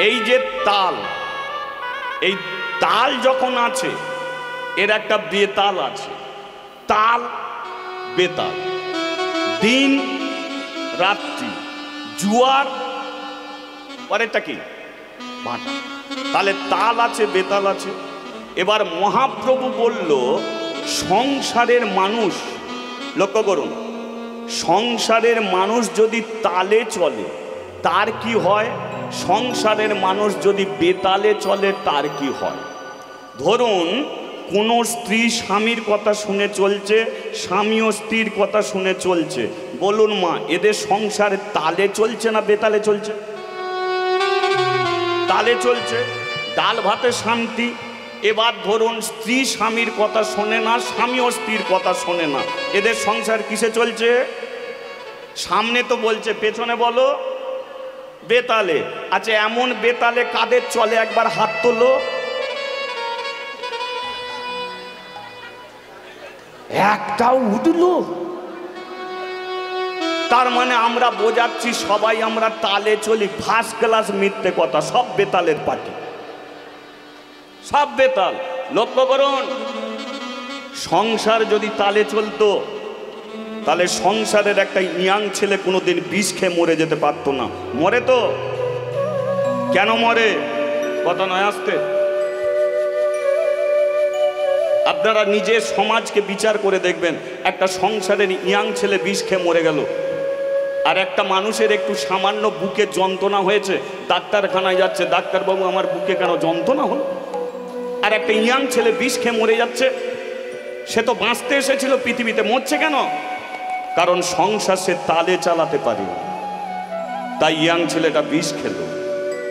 এই যে তাল, এই তাল যখন আছে এর একটা বেতাল আছে। তাল বেতাল, দিন রাত্রি, জুয়ার, পরেরটা কি? ভাটা। তাহলে তাল আছে, বেতাল আছে। এবার মহাপ্রভু বলল সংসারের মানুষ, লক্ষ্য করুন, সংসারের মানুষ যদি তালে চলে তার কি হয়, সংসারের মানুষ যদি বেতালে চলে তার কি হয়। ধরুন কোনো স্ত্রী স্বামীর কথা শুনে চলছে, স্বামীও স্ত্রীর কথা শুনে চলছে, বলুন মা এদের সংসারে তালে চলছে না বেতালে চলছে? তালে চলছে, ডাল ভাতে শান্তি। এবার ধরুন স্ত্রী স্বামীর কথা শোনে না, স্বামীও স্ত্রীর কথা শোনে না, এদের সংসার কিসে চলছে? সামনে তো বলছে, পেছনে বলো বেতালে। আচ্ছা এমন বেতালে কাদের চলে একবার হাত তোলো। একটাও উঠলো। তার মানে আমরা বোঝাচ্ছি সবাই আমরা তালে চলি। ফার্স্ট ক্লাস মিথ্যে কথা, সব বেতালের পার্টি, সব বেতাল। লক্ষ্য করুন, সংসার যদি তালে চলতো তাহলে সংসারের একটা ইয়াং ছেলে কোনোদিন বিষ খেয়ে মরে যেতে পারতো না। মরে তো, কেন মরে? কথা নয় আসতে। আপনারা নিজের সমাজকে বিচার করে দেখবেন, একটা সংসারের ইয়াং ছেলে বিষ খেয়ে মরে গেল, আর একটা মানুষের একটু সামান্য বুকে যন্ত্রণা হয়েছে, ডাক্তারখানায় যাচ্ছে, ডাক্তারবাবু আমার বুকে কেন যন্ত্রণা হলো? আর একটা ইয়াং ছেলে বিষ খেয়ে মরে যাচ্ছে। সে তো বাঁচতে এসেছিল পৃথিবীতে, মরছে কেন? কারণ সংসার সে তালে চালাতে পারে, তাই ইয়াং ছেলেটা বিষ খেল।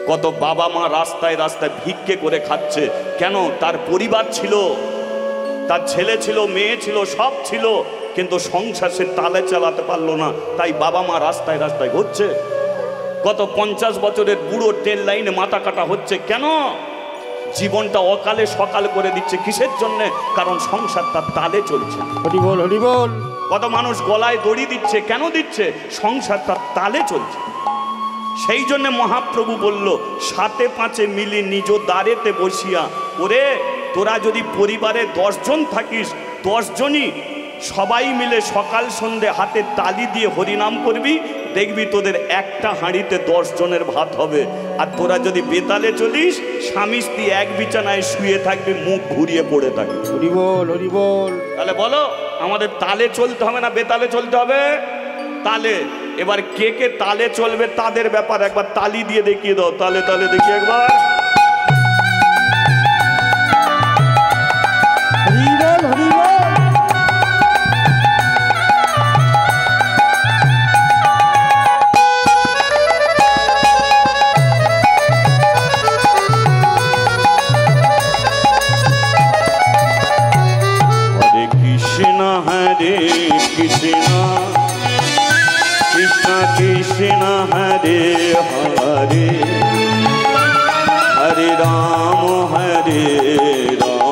কত বাবা মা রাস্তায় রাস্তায় ভিক্ষে করে খাচ্ছে, কেন? তার পরিবার ছিল, তার ছেলে ছিল, মেয়ে ছিল, সব ছিল, কিন্তু সংসার সে তালে চালাতে পারলো না, তাই বাবা মা রাস্তায় রাস্তায় ঘুরছে। কত 50 বছরের বুড়ো ট্রেন লাইনে মাথা কাটা হচ্ছে, কেন? জীবনটা অকালে সকাল করে দিচ্ছে। কিসের জন্য? কারণ সংসার তার তালে চলছে। হরি বল, হরি বল। কত মানুষ গলায় দড়ি দিচ্ছে, কেন দিচ্ছে? সংসার তার তালে চলছে। সেই জন্য মহাপ্রভু বলল সাতে পাঁচে মিলি নিজ দ্বারেতে বসিয়া। ওরে তোরা যদি পরিবারে 10 জন থাকিস, 10 জনই সবাই মিলে সকাল সন্ধে হাতে তালি দিয়ে হরিনাম করবি, দেখবি তোদের একটা হাঁড়িতে 10 জনের ভাত হবে। আর তোরা যদি বেতালে চলিস, স্বামী স্ত্রী এক বিছানায় শুয়ে থাকবি, মুখ ঘুরিয়ে পড়ে থাকবি। হরি বল, হরি বল। তাহলে বলো আমাদের তালে চলতে হবে না বেতালে চলতে হবে? তালে। এবার কে কে তালে চলবে তাদের ব্যাপার একবার তালি দিয়ে দেখিয়ে দাও। তালে তালে দেখি একবার। হরি বল, হরি বল। হরে কৃষ্ণ হরে কৃষ্ণ কৃষ্ণ কৃষ্ণ হরে হরে, হরে রাম রাম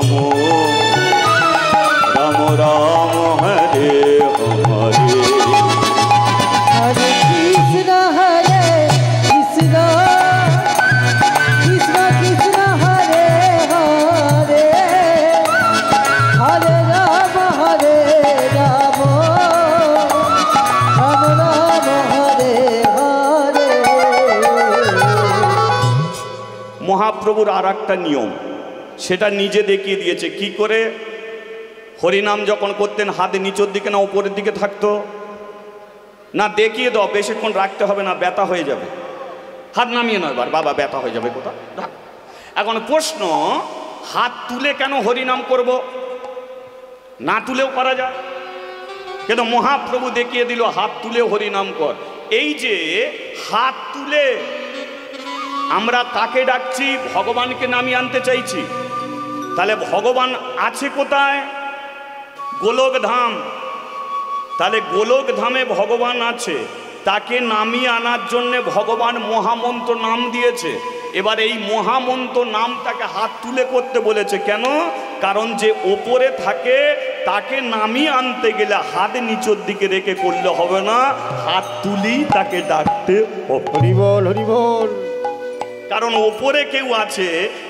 রাম রাম হরে হরে। হরে কৃষ্ণ হরে কৃষ্ণ কৃষ্ণ কৃষ্ণ হরে হরে, হরে রাম রাম রাম হরে হরে। মহাপ্রভুর আর একটা নিয়ম, সেটা নিজে দেখিয়ে দিয়েছে। কি করে? হরিনাম যখন করতেন হাতে নিচের দিকে না উপরের দিকে থাকতো না? দেখিয়ে দাও, বেশিক্ষণ রাখতে হবে না, ব্যথা হয়ে যাবে। হাত নামিয়ে নয় বার, বাবা ব্যথা হয়ে যাবে কোথা। এখন প্রশ্ন, হাত তুলে কেন হরিনাম করব? না তুলেও করা যায়। কিন্তু মহাপ্রভু দেখিয়ে দিল হাত তুলে হরিনাম কর। এই যে হাত তুলে আমরা কাকে ডাকছি? ভগবানকে নামিয়ে আনতে চাইছি। তাহলে ভগবান আছে কোথায়? গোলক ধাম। তাহলে গোলক ধামে ভগবান আছে, তাকে নামিয়ে আনার জন্যে ভগবান মহামন্ত্র নাম দিয়েছে। এবার এই মহামন্ত্র নামটাকে হাত তুলে করতে বলেছে কেন? কারণ যে ওপরে থাকে তাকে নামিয়ে আনতে গেলে হাত নিচের দিকে রেখে করলে হবে না, হাত তুলেই তাকে ডাকতে হবে। হরি বল, হরি বল। কারণ ওপরে কেউ আছে,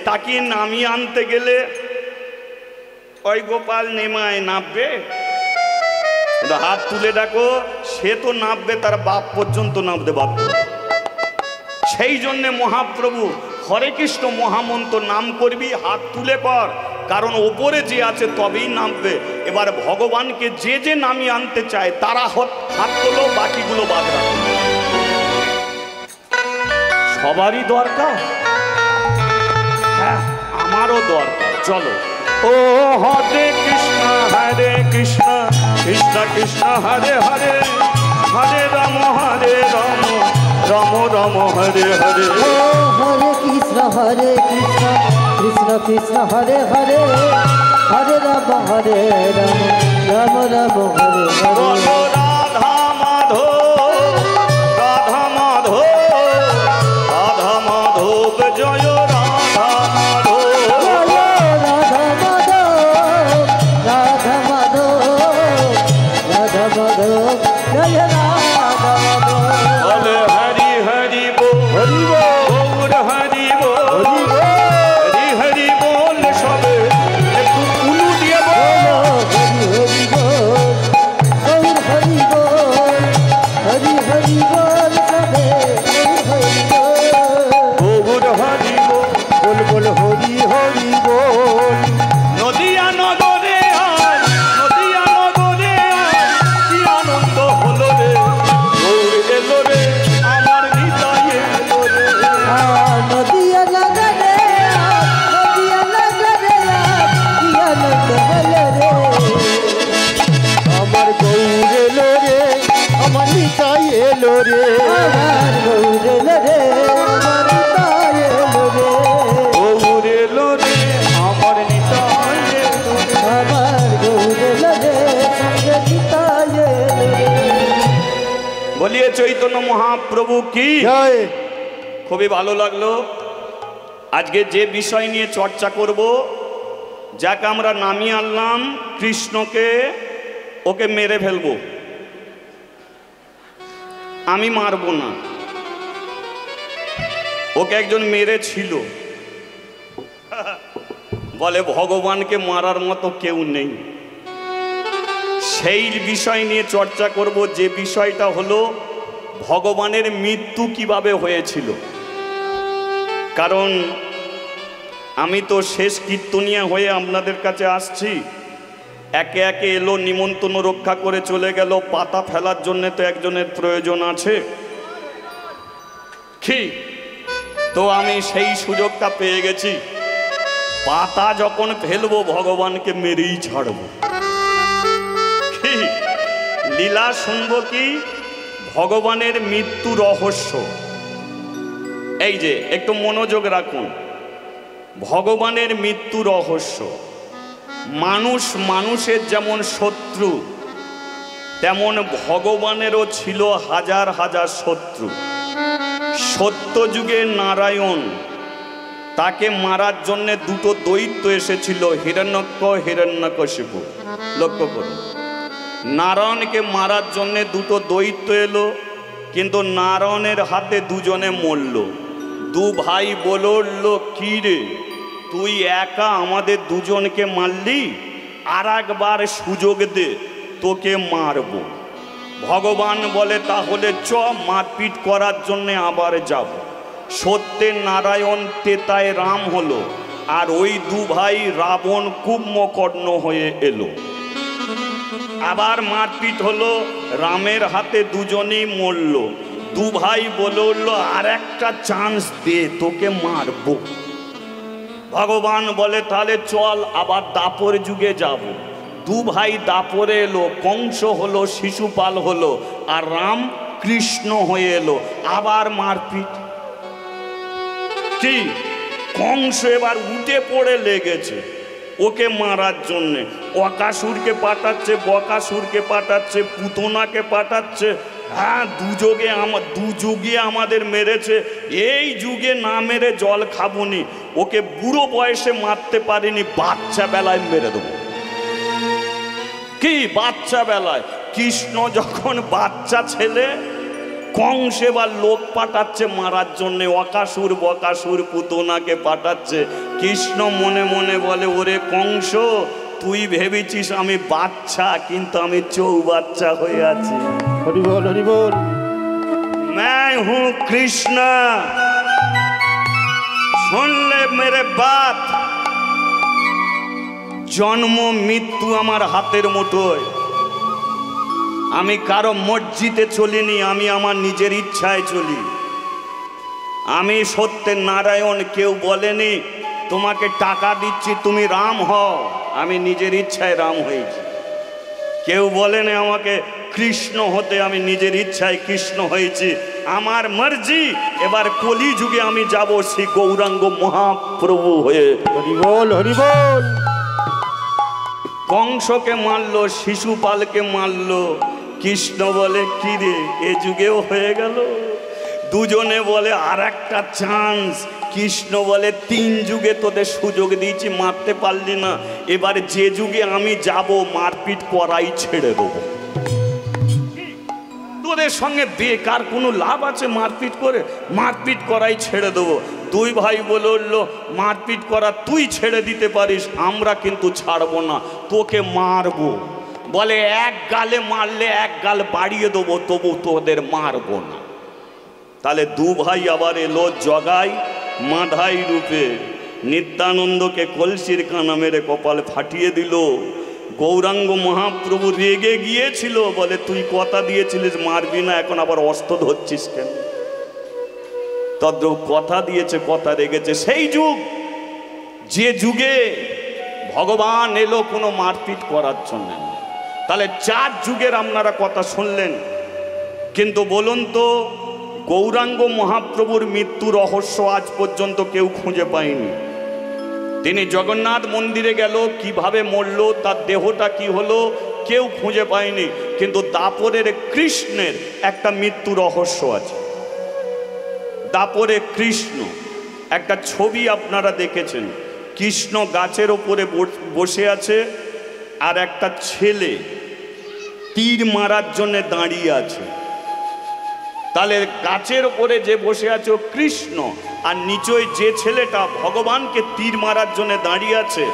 তাকে নামিয়ে আনতে গেলে ওই গোপাল নেমায় নামবে, হাত তুলে ডাকো, সে তো নামবে, তার বাপ পর্যন্ত নামতে বাধ্য। সেই জন্যে মহাপ্রভু হরে কৃষ্ণ মহামন্ত্র নাম করবি, হাত তুলে কর, কারণ ওপরে যে আছে তবেই নামবে। এবার ভগবানকে যে যে নামিয়ে আনতে চায় তারা হাত তোলো, বাকিগুলো বাদ রাখো। সবারই দরকার, হ্যাঁ আমারও দরকার। চলো। ও হরে কৃষ্ণ কৃষ্ণ কৃষ্ণ হরে হরে, হরে রাম রাম রাম হরে হরে। ও হরে কৃষ্ণ কৃষ্ণ কৃষ্ণ হরে হরে, হরে রাম রাম রাম হরে হরে। রাধা মাধব রাধা মাধব রাধা মাধব জয় রাধা মাধব। রাধা মাধব রাধা মাধব জয় রাধা মাধব। বলে হরি হরি বল, হরি বল, গৌর হরি বল, হরি বল। হরি হরি বল। সবে একটু উলু দিয়ে বল। হরি হরি বল, গৌর হরি বল, হরি হরি বল সবে হরি বল। গৌর হরি বল। বল বল হরি হরি বল। নদিয়া নগরে আজ, নদিয়া নগরে আজ কি আনন্দ হলো রে, গৌর এলো রে, আমার হৃদয় এলো রে। নদিয়া লাগরে, নদিয়া লাগরে, কি আনন্দ হলো রে। আমার গৌর এলো রে, আমার নিতাই এলো রে। আমার গৌর এলো রে, আমার নিতাই এলো রে। গৌর এলো রে, আমার হৃদয় এলো রে। আমার গৌর এলো রে, সঙ্গে নিতাই এলো রে। বলিয়ে চৈতন্য মহাপ্রভু কি জয়। খুবই ভালো লাগলো। আজকে যে বিষয় নিয়ে চর্চা করব, যাকে আমরা নামিয়ে আনলাম কৃষ্ণকে, ওকে মেরে ফেলবো। আমি মারবো না, ওকে একজন মেরেছিল। বলে ভগবানকে মারার মতো কেউ নেই। সেই বিষয় নিয়ে চর্চা করব, যে বিষয়টা হলো ভগবানের মৃত্যু কিভাবে হয়েছিল। কারণ আমি তো শেষ কীর্তনিয়া হয়ে আপনাদের কাছে আসছি, একে একে এলো, নিমন্ত্রণ রক্ষা করে চলে গেল, পাতা ফেলার জন্য তো একজনের প্রয়োজন আছে কি? তো আমি সেই সুযোগটা পেয়ে গেছি। পাতা যখন ফেলবো ভগবানকে মেরেই ছাড়বো। কি লীলা শুনবো কি? ভগবানের মৃত্যু রহস্য। এই যে একটু মনোযোগ রাখুন, ভগবানের মৃত্যু রহস্য। মানুষ মানুষের যেমন শত্রু, তেমন ভগবানেরও ছিল হাজার হাজার শত্রু। সত্যযুগে নারায়ণ, তাকে মারার জন্য দুটো দৈত্য এসেছিল, হিরণ্যক্ষ হিরণ্যকশিপু। লক্ষ্য করুন, নারায়ণকে মারার জন্য দুটো দৈত্য এলো, কিন্তু নারায়ণের হাতে দুজনে মরল। দু ভাই বলল, কি রে তুই একা আমাদের দুজনকে মারলি, আর একবার সুযোগ দে, তোকে মারব। ভগবান বলে, তাহলে চ মারপিট করার জন্য আবার যাব। সত্যের নারায়ণ তেতায় রাম হলো, আর ওই দু ভাই রাবণ কুম্ভকর্ণ হয়ে এলো। আবার মারপিট হলো, রামের হাতে দুজনেই মরল। দু ভাই বলল, আর একটা চান্স দে, তোকে মারবো। ভগবান বলে, তাহলে চল আবার দাপর যুগে যাব। দু ভাই দাপরে এলো, কংস হলো, শিশুপাল হলো, আর রাম কৃষ্ণ হয়ে এলো। আবার মারপিট। কি কংস এবার উঠে পড়ে লেগেছে ওকে মারার জন্যে। অকাসুরকে পাঠাচ্ছে, বকাসুরকে পাঠাচ্ছে, পুতনাকে পাঠাচ্ছে। হ্যাঁ, দু যুগে আমাদের মেরেছে, এই যুগে না মেরে জল খাবনি। ওকে বুড়ো বয়সে মারতে পারিনি, বাচ্চা বেলায় মেরে দেবো। কি বাচ্চা বেলায়? কৃষ্ণ যখন বাচ্চা ছেলে, কংস এবার লোক পাঠাচ্ছে মারার জন্যে। অকাসুর বকাসুর পুতনাকে পাঠাচ্ছে। কৃষ্ণ মনে মনে বলে, ওরে কংস, তুই ভেবেছিস আমি বাচ্চা, কিন্তু আমি চৌবাচ্চা হয়ে আছি। হরি বল, হরি বল। मैं हूं कृष्ण, सुन ले मेरे बात। জন্ম মৃত্যু আমার হাতের মুঠোয়। আমি কারো মসজিদে চলিনি, আমি আমার নিজের ইচ্ছায় চলি। আমি সত্যের নারায়ণ, কেউ বলেনি তোমাকে টাকা দিচ্ছি তুমি রাম হও। আমি নিজের ইচ্ছায় রাম হয়েছি। কেউ বলেনি আমাকে কৃষ্ণ হতে, আমি নিজের ইচ্ছায় কৃষ্ণ হয়েছি। আমার মর্জি। এবার কলি যুগে আমি যাব শ্রী গৌরাঙ্গ মহাপ্রভু হয়ে। হরি বল, হরি বল। কংসকে মারলো, শিশুপালকে মারলো। কৃষ্ণ বলে, কি রে, এ যুগেও হয়ে গেল? দুজনে বলে আর একটা চান্স। কৃষ্ণ বলে, 3 যুগে তোদের সুযোগ দিয়েছি, মারতে পারলি না। এবার যে যুগে আমি যাব, মারপিট করাই ছেড়ে দেবো। তোদের সঙ্গে বেকার কোনো লাভ আছে মারপিট করে? মারপিট করাই ছেড়ে দেবো। দুই ভাই বলে উঠলো, মারপিট করা তুই ছেড়ে দিতে পারিস, আমরা কিন্তু ছাড়বো না, তোকে মারবো। বলে, এক গালে মারলে 1 গাল বাড়িয়ে দেবো, তবু তোদের মারবো না। তাহলে দু ভাই আবার এলো জগাই মাধাই রূপে। নিত্যানন্দকে কলসির কানা মেরে কপাল ফাটিয়ে দিল। গৌরাঙ্গ মহাপ্রভু রেগে গিয়েছিল, বলে, তুই কথা দিয়েছিলিস মারবি না, এখন আবার অস্ত্র ধরছিস কেন? তদ্রূপ কথা দিয়েছে, কথা রেগেছে। সেই যুগ, যে যুগে ভগবান এলো কোনো মারপিট করার জন্য। তাহলে 4 যুগের আপনারা কথা শুনলেন, কিন্তু বলুন তো, গৌরাঙ্গ মহাপ্রভুর মৃত্যু রহস্য আজ পর্যন্ত কেউ খুঁজে পায়নি। তিনি জগন্নাথ মন্দিরে গেল, কিভাবে মরল, তার দেহটা কি হলো, কেউ খুঁজে পায়নি। কিন্তু দাপরের কৃষ্ণের একটা মৃত্যু রহস্য আছে। দাপরে কৃষ্ণ, একটা ছবি আপনারা দেখেছেন। কৃষ্ণ গাছের ওপরে বসে আছে, আর একটা ছেলে তীর মারার জন্য দাঁড়িয়ে আছে। তাহলে গাছের ওপরে যে বসে আছে ও কৃষ্ণ, আর নিচয় যে ছেলেটা ভগবানকে তীর মারার জন্য দাঁড়িয়ে আছে,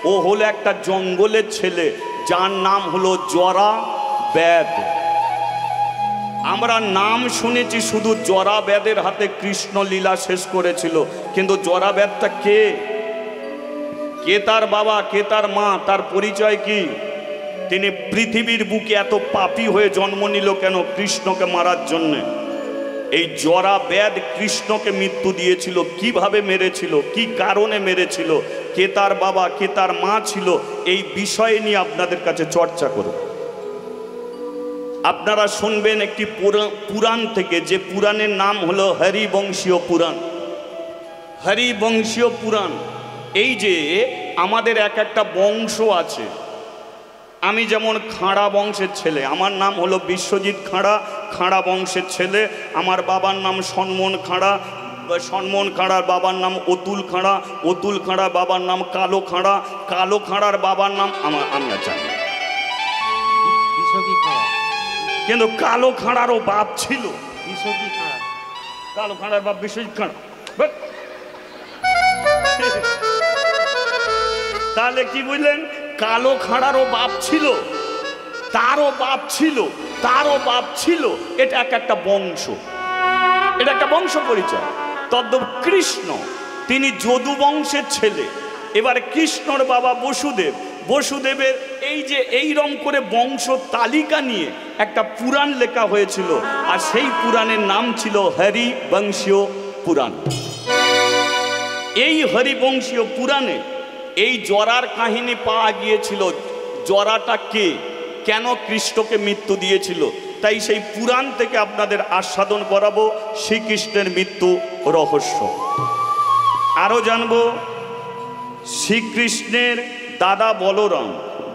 ও হলো একটা জঙ্গলের ছেলে, যার নাম হলো জরা ব্যাদ। আমরা নাম শুনেছি শুধু, জরা ব্যাদের হাতে কৃষ্ণ লীলা শেষ করেছিল। কিন্তু জরা ব্যাদটা কে? কে তার বাবা, কে তার মা, তার পরিচয় কি? তিনি পৃথিবীর বুকে এত পাপী হয়ে জন্ম নিল কেন? কৃষ্ণকে মারার জন্যে। এই জরা ব্যাদ কৃষ্ণকে মৃত্যু দিয়েছিল, কিভাবে মেরেছিল, কি কারণে মেরেছিল, কে তার বাবা, কে তার মা ছিল, এই বিষয় নিয়ে আপনাদের কাছে চর্চা করব। আপনারা শুনবেন একটি পুরাণ থেকে, যে পুরাণের নাম হলো হরিবংশীয় পুরাণ। হরিবংশীয় পুরাণ, এই যে আমাদের এক একটা বংশ আছে। আমি যেমন খাঁড়া বংশের ছেলে, আমার নাম হলো বিশ্বজিৎ খাঁড়া, খাঁড়া বংশের ছেলে। আমার বাবার নাম সন্মন খাঁড়া, সন্মন খাঁড়ার বাবার নাম অতুল খাঁড়া, অতুল খাঁড়ার বাবার নাম কালো খাঁড়া, কালো খাঁড়ার বাবার নাম আমি জানি। কিন্তু কালো খাঁড়ারও বাপ ছিল, কালো খাঁড়ার বাপ বিশ্বজিৎ খাঁড়া। তাহলে কি বুঝলেন? কালো খাঁড়ারও বাপ ছিল, তারও বাপ ছিল, তারও বাপ ছিল। এটা একটা বংশ, এটা একটা বংশ পরিচয়। তদ্রূপ কৃষ্ণ, তিনি যদু বংশের ছেলে। এবার কৃষ্ণর বাবা বসুদেব, বসুদেবের এই যে এইরকম করে বংশ তালিকা নিয়ে একটা পুরাণ লেখা হয়েছিল, আর সেই পুরাণের নাম ছিল হরিবংশীয় পুরাণ। এই হরিবংশীয় পুরাণে এই জরার কাহিনী পাওয়া গিয়েছিল। জরাটা কে, কেন কৃষ্ণকে মৃত্যু দিয়েছিল। তাই সেই পুরাণ থেকে আপনাদের আস্বাদন করাবো শ্রীকৃষ্ণের মৃত্যু রহস্য। আরও জানবো শ্রীকৃষ্ণের দাদা বলরাম,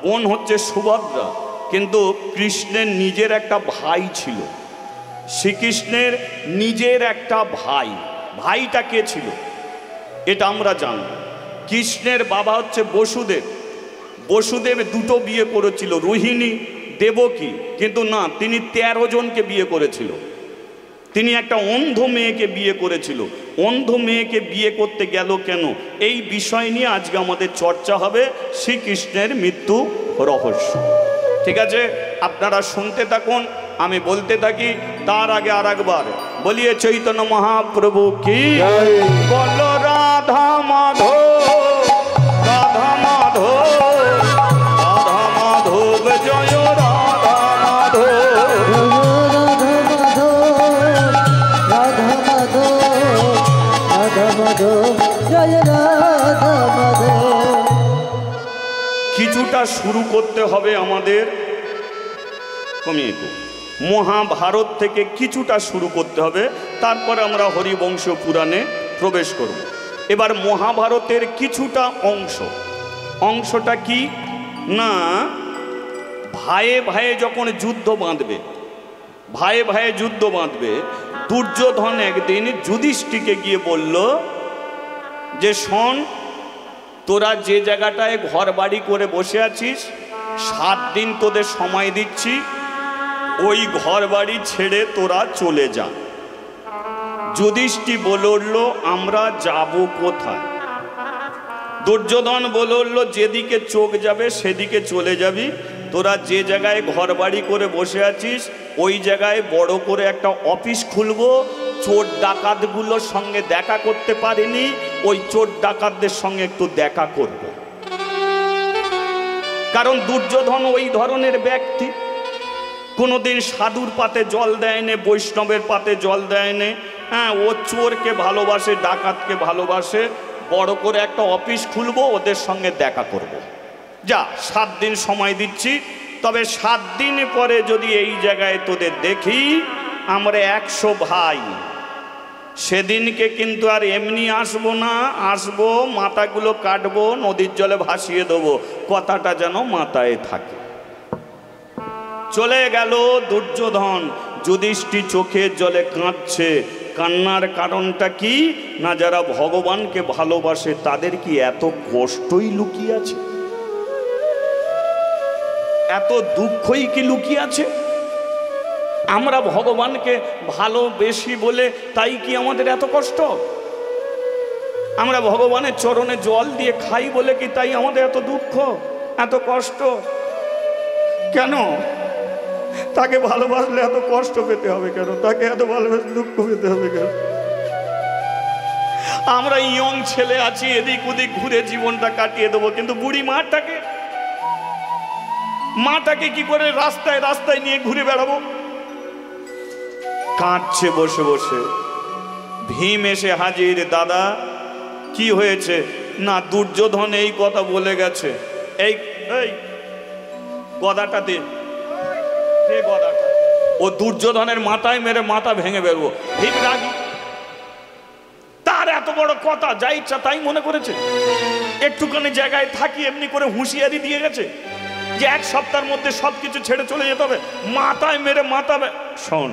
বোন হচ্ছে সুভদ্রা, কিন্তু কৃষ্ণের নিজের একটা ভাই ছিল। শ্রীকৃষ্ণের নিজের একটা ভাই, ভাইটা কে ছিল এটা আমরা জানব। কৃষ্ণের বাবা হচ্ছে বসুদেব। বসুদেব দুটো বিয়ে করেছিল, রোহিণী, দেবকী, কিন্তু না, তিনি 13 জনকে বিয়ে করেছিল। তিনি একটা অন্ধ মেয়েকে বিয়ে করেছিল। অন্ধ মেয়েকে বিয়ে করতে গেল কেন, এই বিষয় নিয়ে আজকে আমাদের চর্চা হবে, শ্রীকৃষ্ণের মৃত্যু রহস্য। ঠিক আছে, আপনারা শুনতে থাকুন, আমি বলতে থাকি। তার আগে আর একবার বলিয়ে চৈতন্য মহাপ্রভু কি বল, রাধা মাধব, রাধা মাধব, রাধা মাধব, জয় রাধা মাধব। কিছুটা শুরু করতে হবে আমাদের, কমিয়ে মহাভারত থেকে কিছুটা শুরু করতে হবে, তারপরে আমরা হরিবংশ পুরাণে প্রবেশ করব। এবার মহাভারতের কিছুটা অংশটা কি না, ভাইয়ে ভাইয়ে যখন যুদ্ধ বাঁধবে, ভাইয়ে ভাইয়ে যুদ্ধ বাঁধবে, দুর্যোধন একদিন যুধিষ্ঠিরকে গিয়ে বলল যে শোন, তোরা যে জায়গাটায় ঘর বাড়ি করে বসে আছিস, 7 দিন তোদের সময় দিচ্ছি, ওই ঘর বাড়ি ছেড়ে তোরা চলে যা। যুধিষ্ঠির বলে উঠল, আমরা যাব কোথায়? দুর্যোধন বলে উঠল, যেদিকে চোখ যাবে সেদিকে চলে যাবি। তোরা যে জায়গায় ঘর বাড়ি করে বসে আছিস, ওই জায়গায় বড় করে একটা অফিস খুলবো। চোর ডাকাতগুলোর সঙ্গে দেখা করতে পারিনি, ওই চোর ডাকাতদের সঙ্গে একটু দেখা করব। কারণ দুর্যোধন ওই ধরনের ব্যক্তি, কোনোদিন সাধুর পাতে জল দেয়নি, বৈষ্ণবের পাতে জল দেয়নি। হ্যাঁ, ও চোরকে ভালোবাসে, ডাকাতকে ভালোবাসে। বড় করে একটা অফিস খুলবো, ওদের সঙ্গে দেখা করব। যা, 7 দিন সময় দিচ্ছি, তবে 7 দিন পরে যদি এই জায়গায় তোদের দেখি, আমরা 100 ভাই, সেদিনকে কিন্তু আর এমনি আসবো না, আসবো মাথাগুলো কাটবো, নদীর জলে ভাসিয়ে দেবো, কথাটা যেন মাথায় থাকে। চলে গেল দুর্যোধন। যুধিষ্ঠির চোখের জলে কাঁদছে। কান্নার কারণটা কি না, যারা ভগবানকে ভালোবাসে তাদের কি এত কষ্টই লুকিয়ে আছে, এত দুঃখই কি লুকিয়ে আছে? আমরা ভগবানকে ভালোবেসি বলে তাই কি আমাদের এত কষ্ট? আমরা ভগবানের চরণে জল দিয়ে খাই বলে কি তাই আমাদের এত দুঃখ, এত কষ্ট? কেন? তাকে ভালোবাসলে এত কষ্ট পেতে হবে কেন? তাকে এত ভালোবাসলে দুঃখ পেতে হবে কেন? আমরা ইয়ং ছেলে আছি, এদিক ওদিক ঘুরে জীবনটা কাটিয়ে দেবো, কিন্তু বুড়ি মাটাকে কি করে রাস্তায় রাস্তায় নিয়ে ঘুরে বেড়াবো? কাঁদছে বসে বসে। ভীম এসে হাজির। দাদা কি হয়েছে? না, দুর্যোধন এই কথা বলে গেছে। এই গদাটা দে, গদাটা। ও দুর্যোধনের মাথায় মেরে মাথা ভেঙে বেরবো। ভীম রাগি, তার এত বড় কথা, যা ইচ্ছা তাই মনে করেছে। একটুখানি জায়গায় থাকি এমনি করে হুঁশিয়ারি দিয়ে গেছে যে 1 সপ্তাহের মধ্যে সবকিছু ছেড়ে চলে যেতে হবে। মাথায় মেরে মাথা। শোন,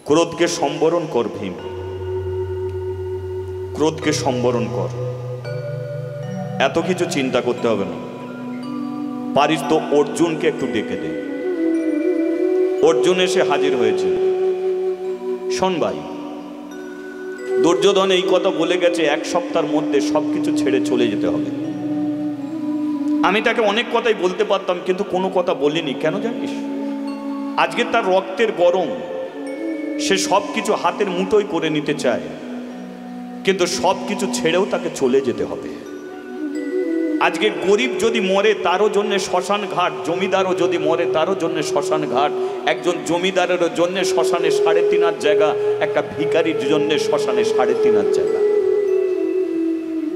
ক্রোধকে সম্বরণ কর ভীম, ক্রোধকে সম্বরণ কর। এত কিছু চিন্তা করতে হবে না। পারিস তো অর্জুনকে একটু ডেকে দে। অর্জুন এসে হাজির হয়েছে। শোন ভাই, দুর্যোধন এই কথা বলে গেছে 1 সপ্তাহের মধ্যে সবকিছু ছেড়ে চলে যেতে হবে। আমি তাকে অনেক কথাই বলতে পারতাম, কিন্তু কোনো কথা বলিনি। কেন জানিস? আজকে তার রক্তের গরম, সে সব কিছু হাতের মুঠোয় করে নিতে চায়, কিন্তু সব কিছু ছেড়েও তাকে চলে যেতে হবে। আজকে গরিব যদি মরে তারও জন্য শ্মশান ঘাট, জমিদারও যদি মরে তারও জন্য শ্মশান ঘাট। একজন জমিদারেরও জন্য শ্মশানে 3.5 জায়গা, একটা ভিখারির জন্য শ্মশানে 3.5 জায়গা।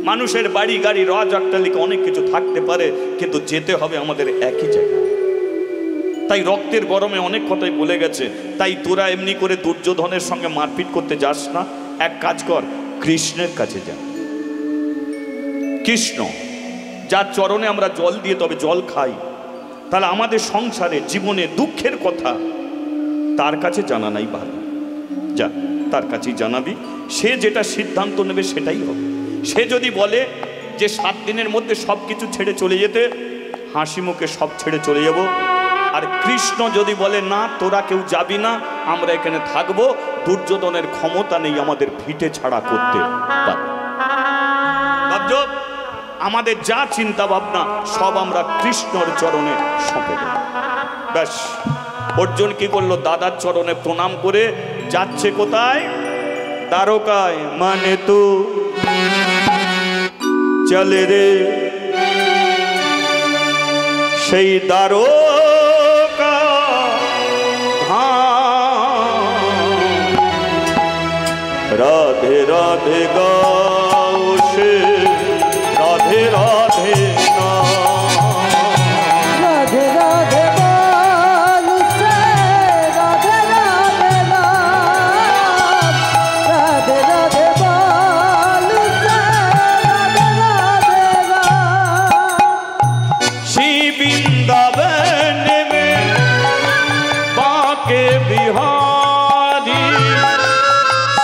মানুষের বাড়ি গাড়ি রাজ অট্টালিকা অনেক কিছু থাকতে পারে, কিন্তু যেতে হবে আমাদের একই জায়গায়। তাই রক্তের গরমে অনেক কথাই বলে গেছে। তাই তোরা এমনি করে দুর্যোধনের সঙ্গে মারপিট করতে যাস না, এক কাজ কর, কৃষ্ণের কাছে যা। কৃষ্ণ যার চরণে আমরা জল দিয়ে তবে জল খাই, তাহলে আমাদের সংসারে জীবনে দুঃখের কথা তার কাছে জানা নাই ভালো। যা, তার কাছেই জানাবি, সে যেটা সিদ্ধান্ত নেবে সেটাই হবে। সে যদি বলে যে 7 দিনের মধ্যে সব কিছু ছেড়ে চলে যেতে, হাসি মুখে সব ছেড়ে চলে যাব। আর কৃষ্ণ যদি বলে না, তোরা কেউ যাবি না, আমরা এখানে থাকবো, দুর্যোধনের ক্ষমতা নেই আমাদের ভিটে ছাড়া করতে পারে। আমাদের যা চিন্তা ভাবনা সব আমরা কৃষ্ণর চরণে সঁপে দেব। ব্যাস। অর্জুন কি করলো? দাদার চরণে প্রণাম করে যাচ্ছে কোথায়? দ্বারকায়। মানে তো চলে রে সেই দ্বারকা রাধে রাধে গাও সে রাধে রাধে না, রাধে রাধে বল সে রাধে রাধে না, রাধে রাধে বল সে রাধে রাধে না। श्री वृंदावन में बाके बिहारी,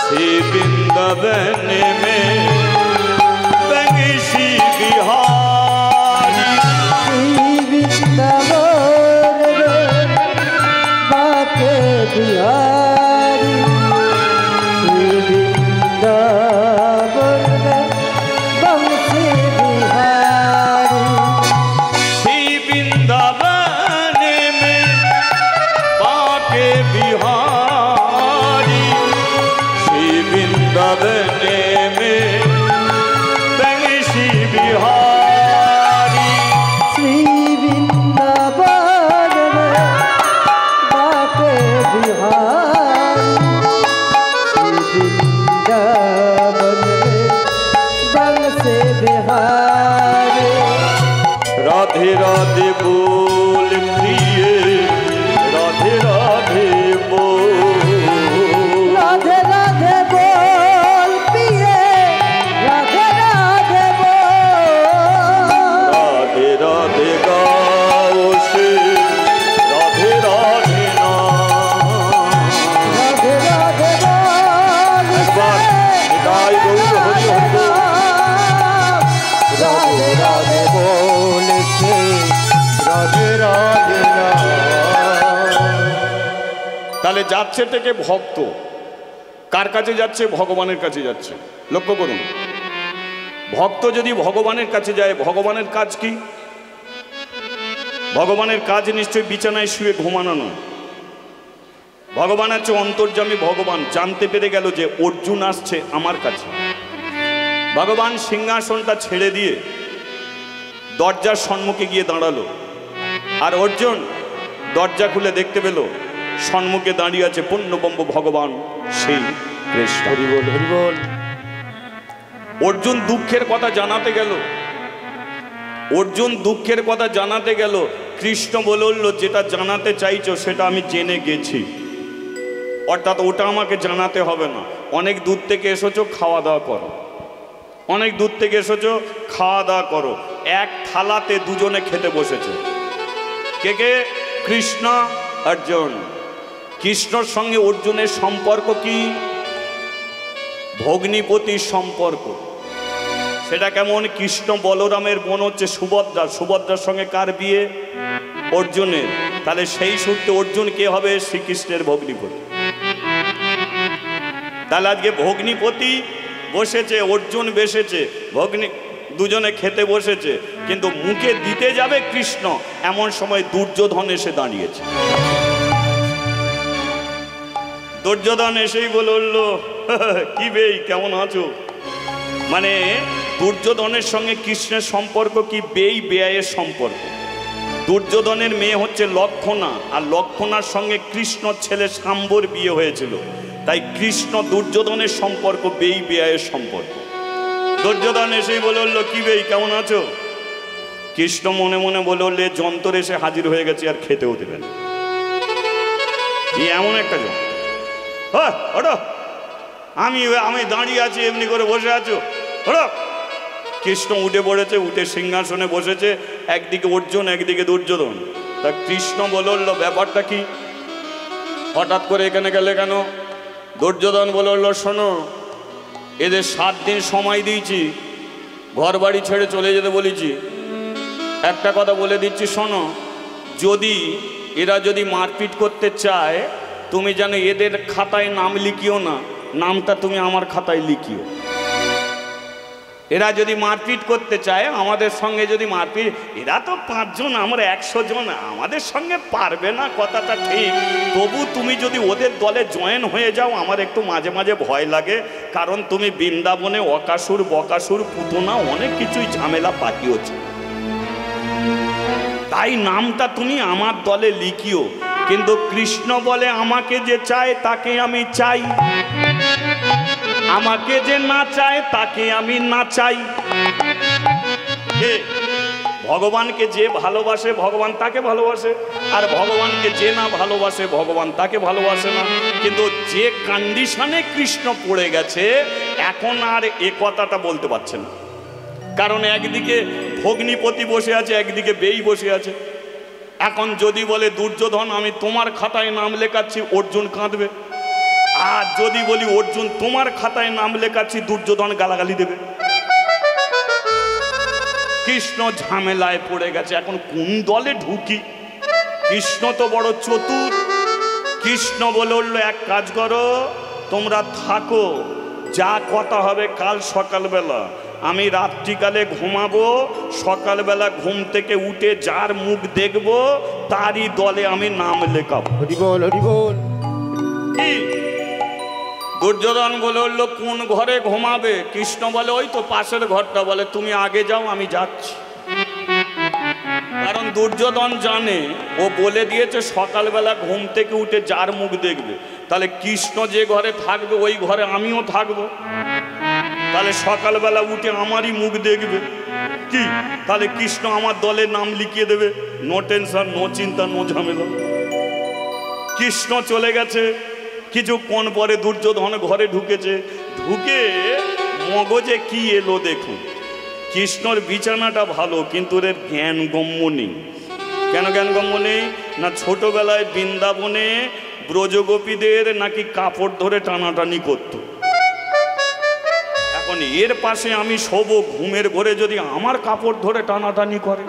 श्री वृंदावन में बंशी बिहारी, श्री वृंदावन में बाके बिहारी, श्री वृंदावन में बंशी बिहारी, श्री वृंदावन में बाके बिहारी, श्री वृंदावन में बंशी बिहारी। श्री वृंदावन में बाके बिहारी, श्री वृंदावन में बंशी बिहारी। राधे राधे बोल प्रिय, राधे राधे बोल, राधे राधे बोल पिए, राधे राधे बोल, राधे राधे गाओ से राधे राधे नाम। राधे राधे बोल एक बार निताई गौर हरि हरि बोल। राधे राधे बोल से राधे राधे ना। তাহলে যাচ্ছে থেকে ভক্ত কার কাছে যাচ্ছে? ভগবানের কাছে যাচ্ছে। লক্ষ্য করুন, ভক্ত যদি ভগবানের কাছে যায়, ভগবানের কাজ কি? ভগবানের কাজ নিশ্চয়ই বিছানায় শুয়ে ঘুমানো নয়। ভগবান আছে অন্তর্যামী। ভগবান জানতে পেরে গেল যে অর্জুন আসছে আমার কাছে। ভগবান সিংহাসনটা ছেড়ে দিয়ে দরজার সম্মুখে গিয়ে দাঁড়ালো। আর অর্জুন দরজা খুলে দেখতে পেল সম্মুখে দাঁড়িয়ে আছে পূর্ণব্রহ্ম ভগবান সেই কৃষ্ণ। হরি বল হরি বল। অর্জুন দুঃখের কথা জানাতে গেল। অর্জুন দুঃখের কথা জানাতে গেল। কৃষ্ণ বলল, যেটা জানাতে চাইছো সেটা আমি জেনে গেছি, অর্থাৎ ওটা আমাকে জানাতে হবে না। অনেক দূর থেকে এসেছো, খাওয়া দাওয়া করো। অনেক দূর থেকে এসেছো, খাওয়া দাওয়া করো। এক থালাতে দুজনে খেতে বসেছে। কে কে? কৃষ্ণ, অর্জুন। কৃষ্ণর সঙ্গে অর্জুনের সম্পর্ক কি? ভগ্নিপতির সম্পর্ক। সেটা কেমন? কৃষ্ণ বলরামের বোন হচ্ছে সুভদ্রা। সুভদ্রার সঙ্গে কার বিয়ে? অর্জুনের। তাহলে সেই সূত্রে অর্জুন কে হবে? শ্রীকৃষ্ণের ভগ্নিপতি। তাহলে আজকে ভগ্নিপতি বসেছে, অর্জুন বসেছে, দুজনে খেতে বসেছে, কিন্তু মুখে দিতে যাবে কৃষ্ণ, এমন সময় দুর্যোধন এসে দাঁড়িয়েছে। দুর্যোধন এসেই বলল, কি বেই, কেমন আছো? মানে দুর্যোধনের সঙ্গে কৃষ্ণের সম্পর্ক কি? বেই বেয়ের সম্পর্ক। দুর্যোধনের মেয়ে হচ্ছে লক্ষণা, আর লক্ষণার সঙ্গে কৃষ্ণ ছেলে শাম্বর বিয়ে হয়েছিল। তাই কৃষ্ণ দুর্যোধনের সম্পর্ক বেই বেয়ের সম্পর্ক। দুর্যোধন এসেই বলে উঠলো, কি বেই কেমন আছো? কৃষ্ণ মনে মনে বলে উঠলে, যন্ত্র এসে হাজির হয়ে গেছে, আর খেতেও দেবেন। এমন একটা যন্ত্র, ওঠো, আমি দাঁড়িয়ে আছি, এমনি করে বসে আছো, ওঠো। কৃষ্ণ উঠে পড়েছে, উঠে সিংহাসনে বসেছে, একদিকে অর্জুন, একদিকে দুর্যোধন। তা কৃষ্ণ বলে উঠলো, ব্যাপারটা কি, হঠাৎ করে এখানে গেলে কেন? দুর্যোধন বলে উঠলো, শোনো, এদের 7 দিন সময় দিয়েছি, ঘর বাড়ি ছেড়ে চলে যেতে বলেছি। একটা কথা বলে দিচ্ছি, শোনো, এরা যদি মারপিট করতে চায়, তুমি জানো এদের খাতায় নাম লিখিও না, নামটা তুমি আমার খাতায় লিখিও। এরা যদি মারপিট করতে চায়, আমাদের সঙ্গে যদি মারপিট, এরা তো 5 জন, আমরা 100 জন, আমাদের সঙ্গে পারবে না, কথাটা ঠিক। তবু তুমি যদি ওদের দলে জয়েন হয়ে যাও, আমার একটু মাঝে মাঝে ভয় লাগে, কারণ তুমি বৃন্দাবনে অকাসুর বকাসুর পুতনা অনেক কিছুই ঝামেলা পাঠিয়েছে, তাই নামটা তুমি আমার দলে লিখিও। কিন্তু কৃষ্ণ বলে, আমাকে যে চায় তাকে আমি চাই, আমাকে যে না চায় তাকে আমি না চাই। ভগবানকে যে ভালোবাসে ভগবান তাকে ভালোবাসে, আর ভগবানকে যে না ভালোবাসে ভগবান তাকে ভালোবাসে না। কিন্তু যে কন্ডিশনে কৃষ্ণ পড়ে গেছে, এখন আর এ কথাটা বলতে পারছে না, কারণ একদিকে ভগ্নিপতি বসে আছে, একদিকে বেই বসে আছে। এখন যদি বলে, দুর্যোধন আমি তোমার খাতায় নাম লেখাচ্ছি, অর্জুন কাঁদবে। আর যদি বলি, অর্জুন তোমার খাতায় নাম লেখাচ্ছি, দুর্যোধন গালাগালি দেবে। কৃষ্ণ ঝামেলায় পড়ে গেছে, এখন কোন দলে ঢুকি? কৃষ্ণ তো বড় চতুর। কৃষ্ণ বলে উঠলো, এক কাজ করো, তোমরা থাকো, যা কথা হবে কাল সকালবেলা। আমি রাত্রিকালে ঘুমাবো, সকালবেলা ঘুম থেকে উঠে যার মুখ দেখবো তারই দলে আমি নাম লেখাবো। হরি বল, হরি বল। দুর্যোধন বলে উঠলো, কোন ঘরে ঘুমাবে? কৃষ্ণ বলে, ওই তো পাশের ঘরটা। বলে, তুমি আগে যাও, আমি যাচ্ছি। কারণ দুর্যোধন জানে, ও বলে দিয়েছে সকালবেলা ঘুম থেকে উঠে যার মুখ দেখবে, তাহলে কৃষ্ণ যে ঘরে থাকবে ওই ঘরে আমিও থাকবো, তাহলে সকালবেলা উঠে আমারই মুখ দেখবে। কি, তাহলে কৃষ্ণ আমার দলের নাম লিখিয়ে দেবে। নো টেনশন, নো চিন্তা, নো ঝামেলা। কৃষ্ণ চলে গেছে। কিছুক্ষণ পরে দুর্যোধন ঘরে ঢুকেছে। ঢুকে মগজে কি এলো দেখুন। কৃষ্ণর বিছানাটা ভালো, কিন্তু এর জ্ঞানগম্য নেই। কেন জ্ঞানগম্য নেই? না ছোটবেলায় বৃন্দাবনে ব্রজগোপীদের নাকি কাপড় ধরে টানাটানি করত। এখন এর পাশে আমি শোবো, ঘুমের ঘরে যদি আমার কাপড় ধরে টানাটানি করে,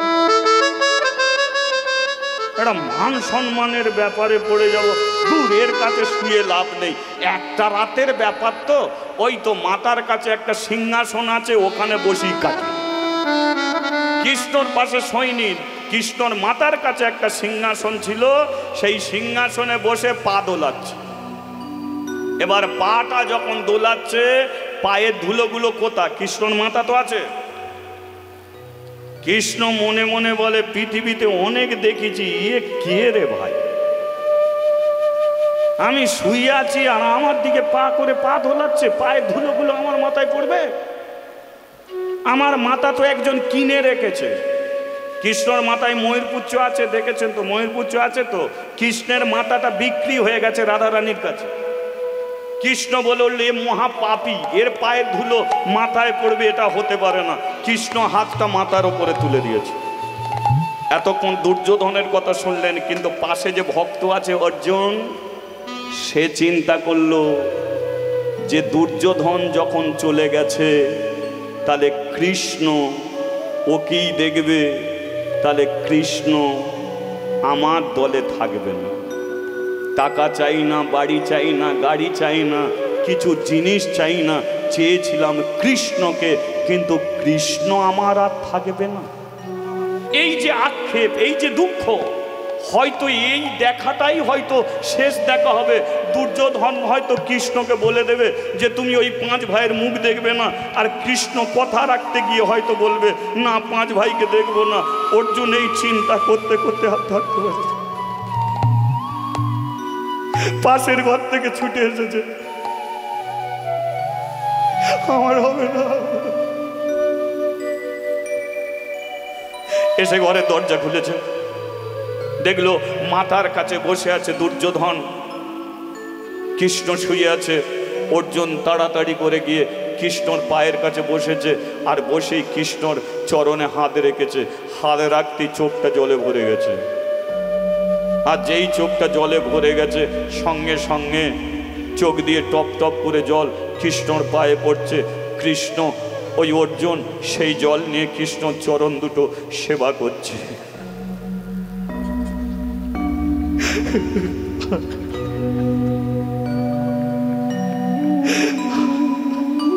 এটা মান সম্মানের ব্যাপারে পড়ে যাব। দূর, এর কাছে শুয়ে লাভ নেই। একটা রাতের ব্যাপার তো, ওই তো মাতার কাছে একটা সিংহাসন আছে, ওখানে বসি কাটি। কৃষ্ণর পাশে শোয়নি, কৃষ্ণর মাতার কাছে একটা সিংহাসন ছিল, সেই সিংহাসনে বসে পা দোলাচ্ছে। এবার পাটা যখন দোলাচ্ছে, পায়ের ধুলোগুলো কোথা? কৃষ্ণর মাথা তো আছে। কৃষ্ণ মনে মনে বলে, পৃথিবীতে অনেক দেখেছি, এ কে রে ভাই? আমি শুয়ে আছি আর আমার দিকে পা করে পা ধোলাচ্ছে, পায়ের ধুলোগুলো আমার মাথায় পড়বে? আমার মাথা তো একজন কিনে রেখেছে। কৃষ্ণর মাথায় ময়ূরপুচ্ছ আছে, দেখেছেন তো? ময়ূরপুচ্ছ আছে তো। কৃষ্ণের মাথাটা বিক্রি হয়ে গেছে রাধারানীর কাছে। কৃষ্ণ বলে উঠল, এ মহাপাপী, এর পায়ের ধুলো মাথায় পড়বে, এটা হতে পারে না। কৃষ্ণ হাতটা মাথার উপরে তুলে দিয়েছে। এতক্ষণ দুর্যোধনের কথা শুনলেন, কিন্তু পাশে যে ভক্ত আছে অর্জুন, সে চিন্তা করলো যে দুর্যোধন যখন চলে গেছে, তাহলে কৃষ্ণ ওকেই দেখবে, তাহলে কৃষ্ণ আমার দলে থাকবে না। টাকা চাই না, বাড়ি চাই না, গাড়ি চাই না, কিছু জিনিস চাই না, চেয়েছিলাম কৃষ্ণকে, কিন্তু কৃষ্ণ আমার আর থাকবে না। এই যে আক্ষেপ, এই যে দুঃখ, হয়তো এই দেখাটাই হয়তো শেষ দেখা হবে। দুর্যোধন হয়তো কৃষ্ণকে বলে দেবে যে তুমি ওই 5 ভাইয়ের মুখ দেখবে না, আর কৃষ্ণ কথা রাখতে গিয়ে হয়তো বলবে না, 5 ভাইকে দেখবো না। অর্জুন এই চিন্তা করতে করতে হাত থাকতে পারছে, পাশের ঘর থেকে ছুটে এসেছে, আমার হবে না। এসে ঘরের দরজা খুলেছে, দেখলো মাথার কাছে বসে আছে দুর্যোধন, কৃষ্ণ শুয়ে আছে। অর্জুন তাড়াতাড়ি করে গিয়ে কৃষ্ণর পায়ের কাছে বসেছে, আর বসেই কৃষ্ণর চরণে হাত রেখেছে। হাত রাখতেই চোখটা জলে ভরে গেছে। আর যেই চোখটা জলে ভরে গেছে, সঙ্গে সঙ্গে চোখ দিয়ে টপ টপ করে জল কৃষ্ণর পায়ে পড়ছে। কৃষ্ণ ওই অর্জুন সেই জল নিয়ে কৃষ্ণর চরণ দুটো সেবা করছে।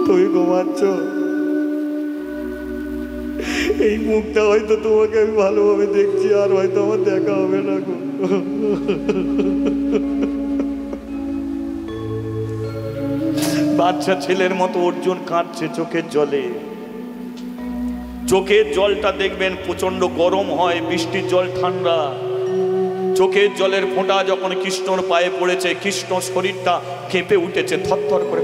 তুমি ঘুমাচ্ছ, এই মুখটা হয়তো তোমাকে আমি ভালোভাবে দেখছি, আর হয়তো আমার দেখা হবে না গো। বাচ্চা ছেলের মতো অর্জুন কাঁদছে চোখের জলে। চোখের জলটা দেখবেন প্রচন্ড গরম হয়, বৃষ্টির জল ঠান্ডা। চোখের জলের ফোঁটা যখন কৃষ্ণর পায়ে পড়েছে, কৃষ্ণ শরীরটা কেঁপে উঠেছে, থরথর করে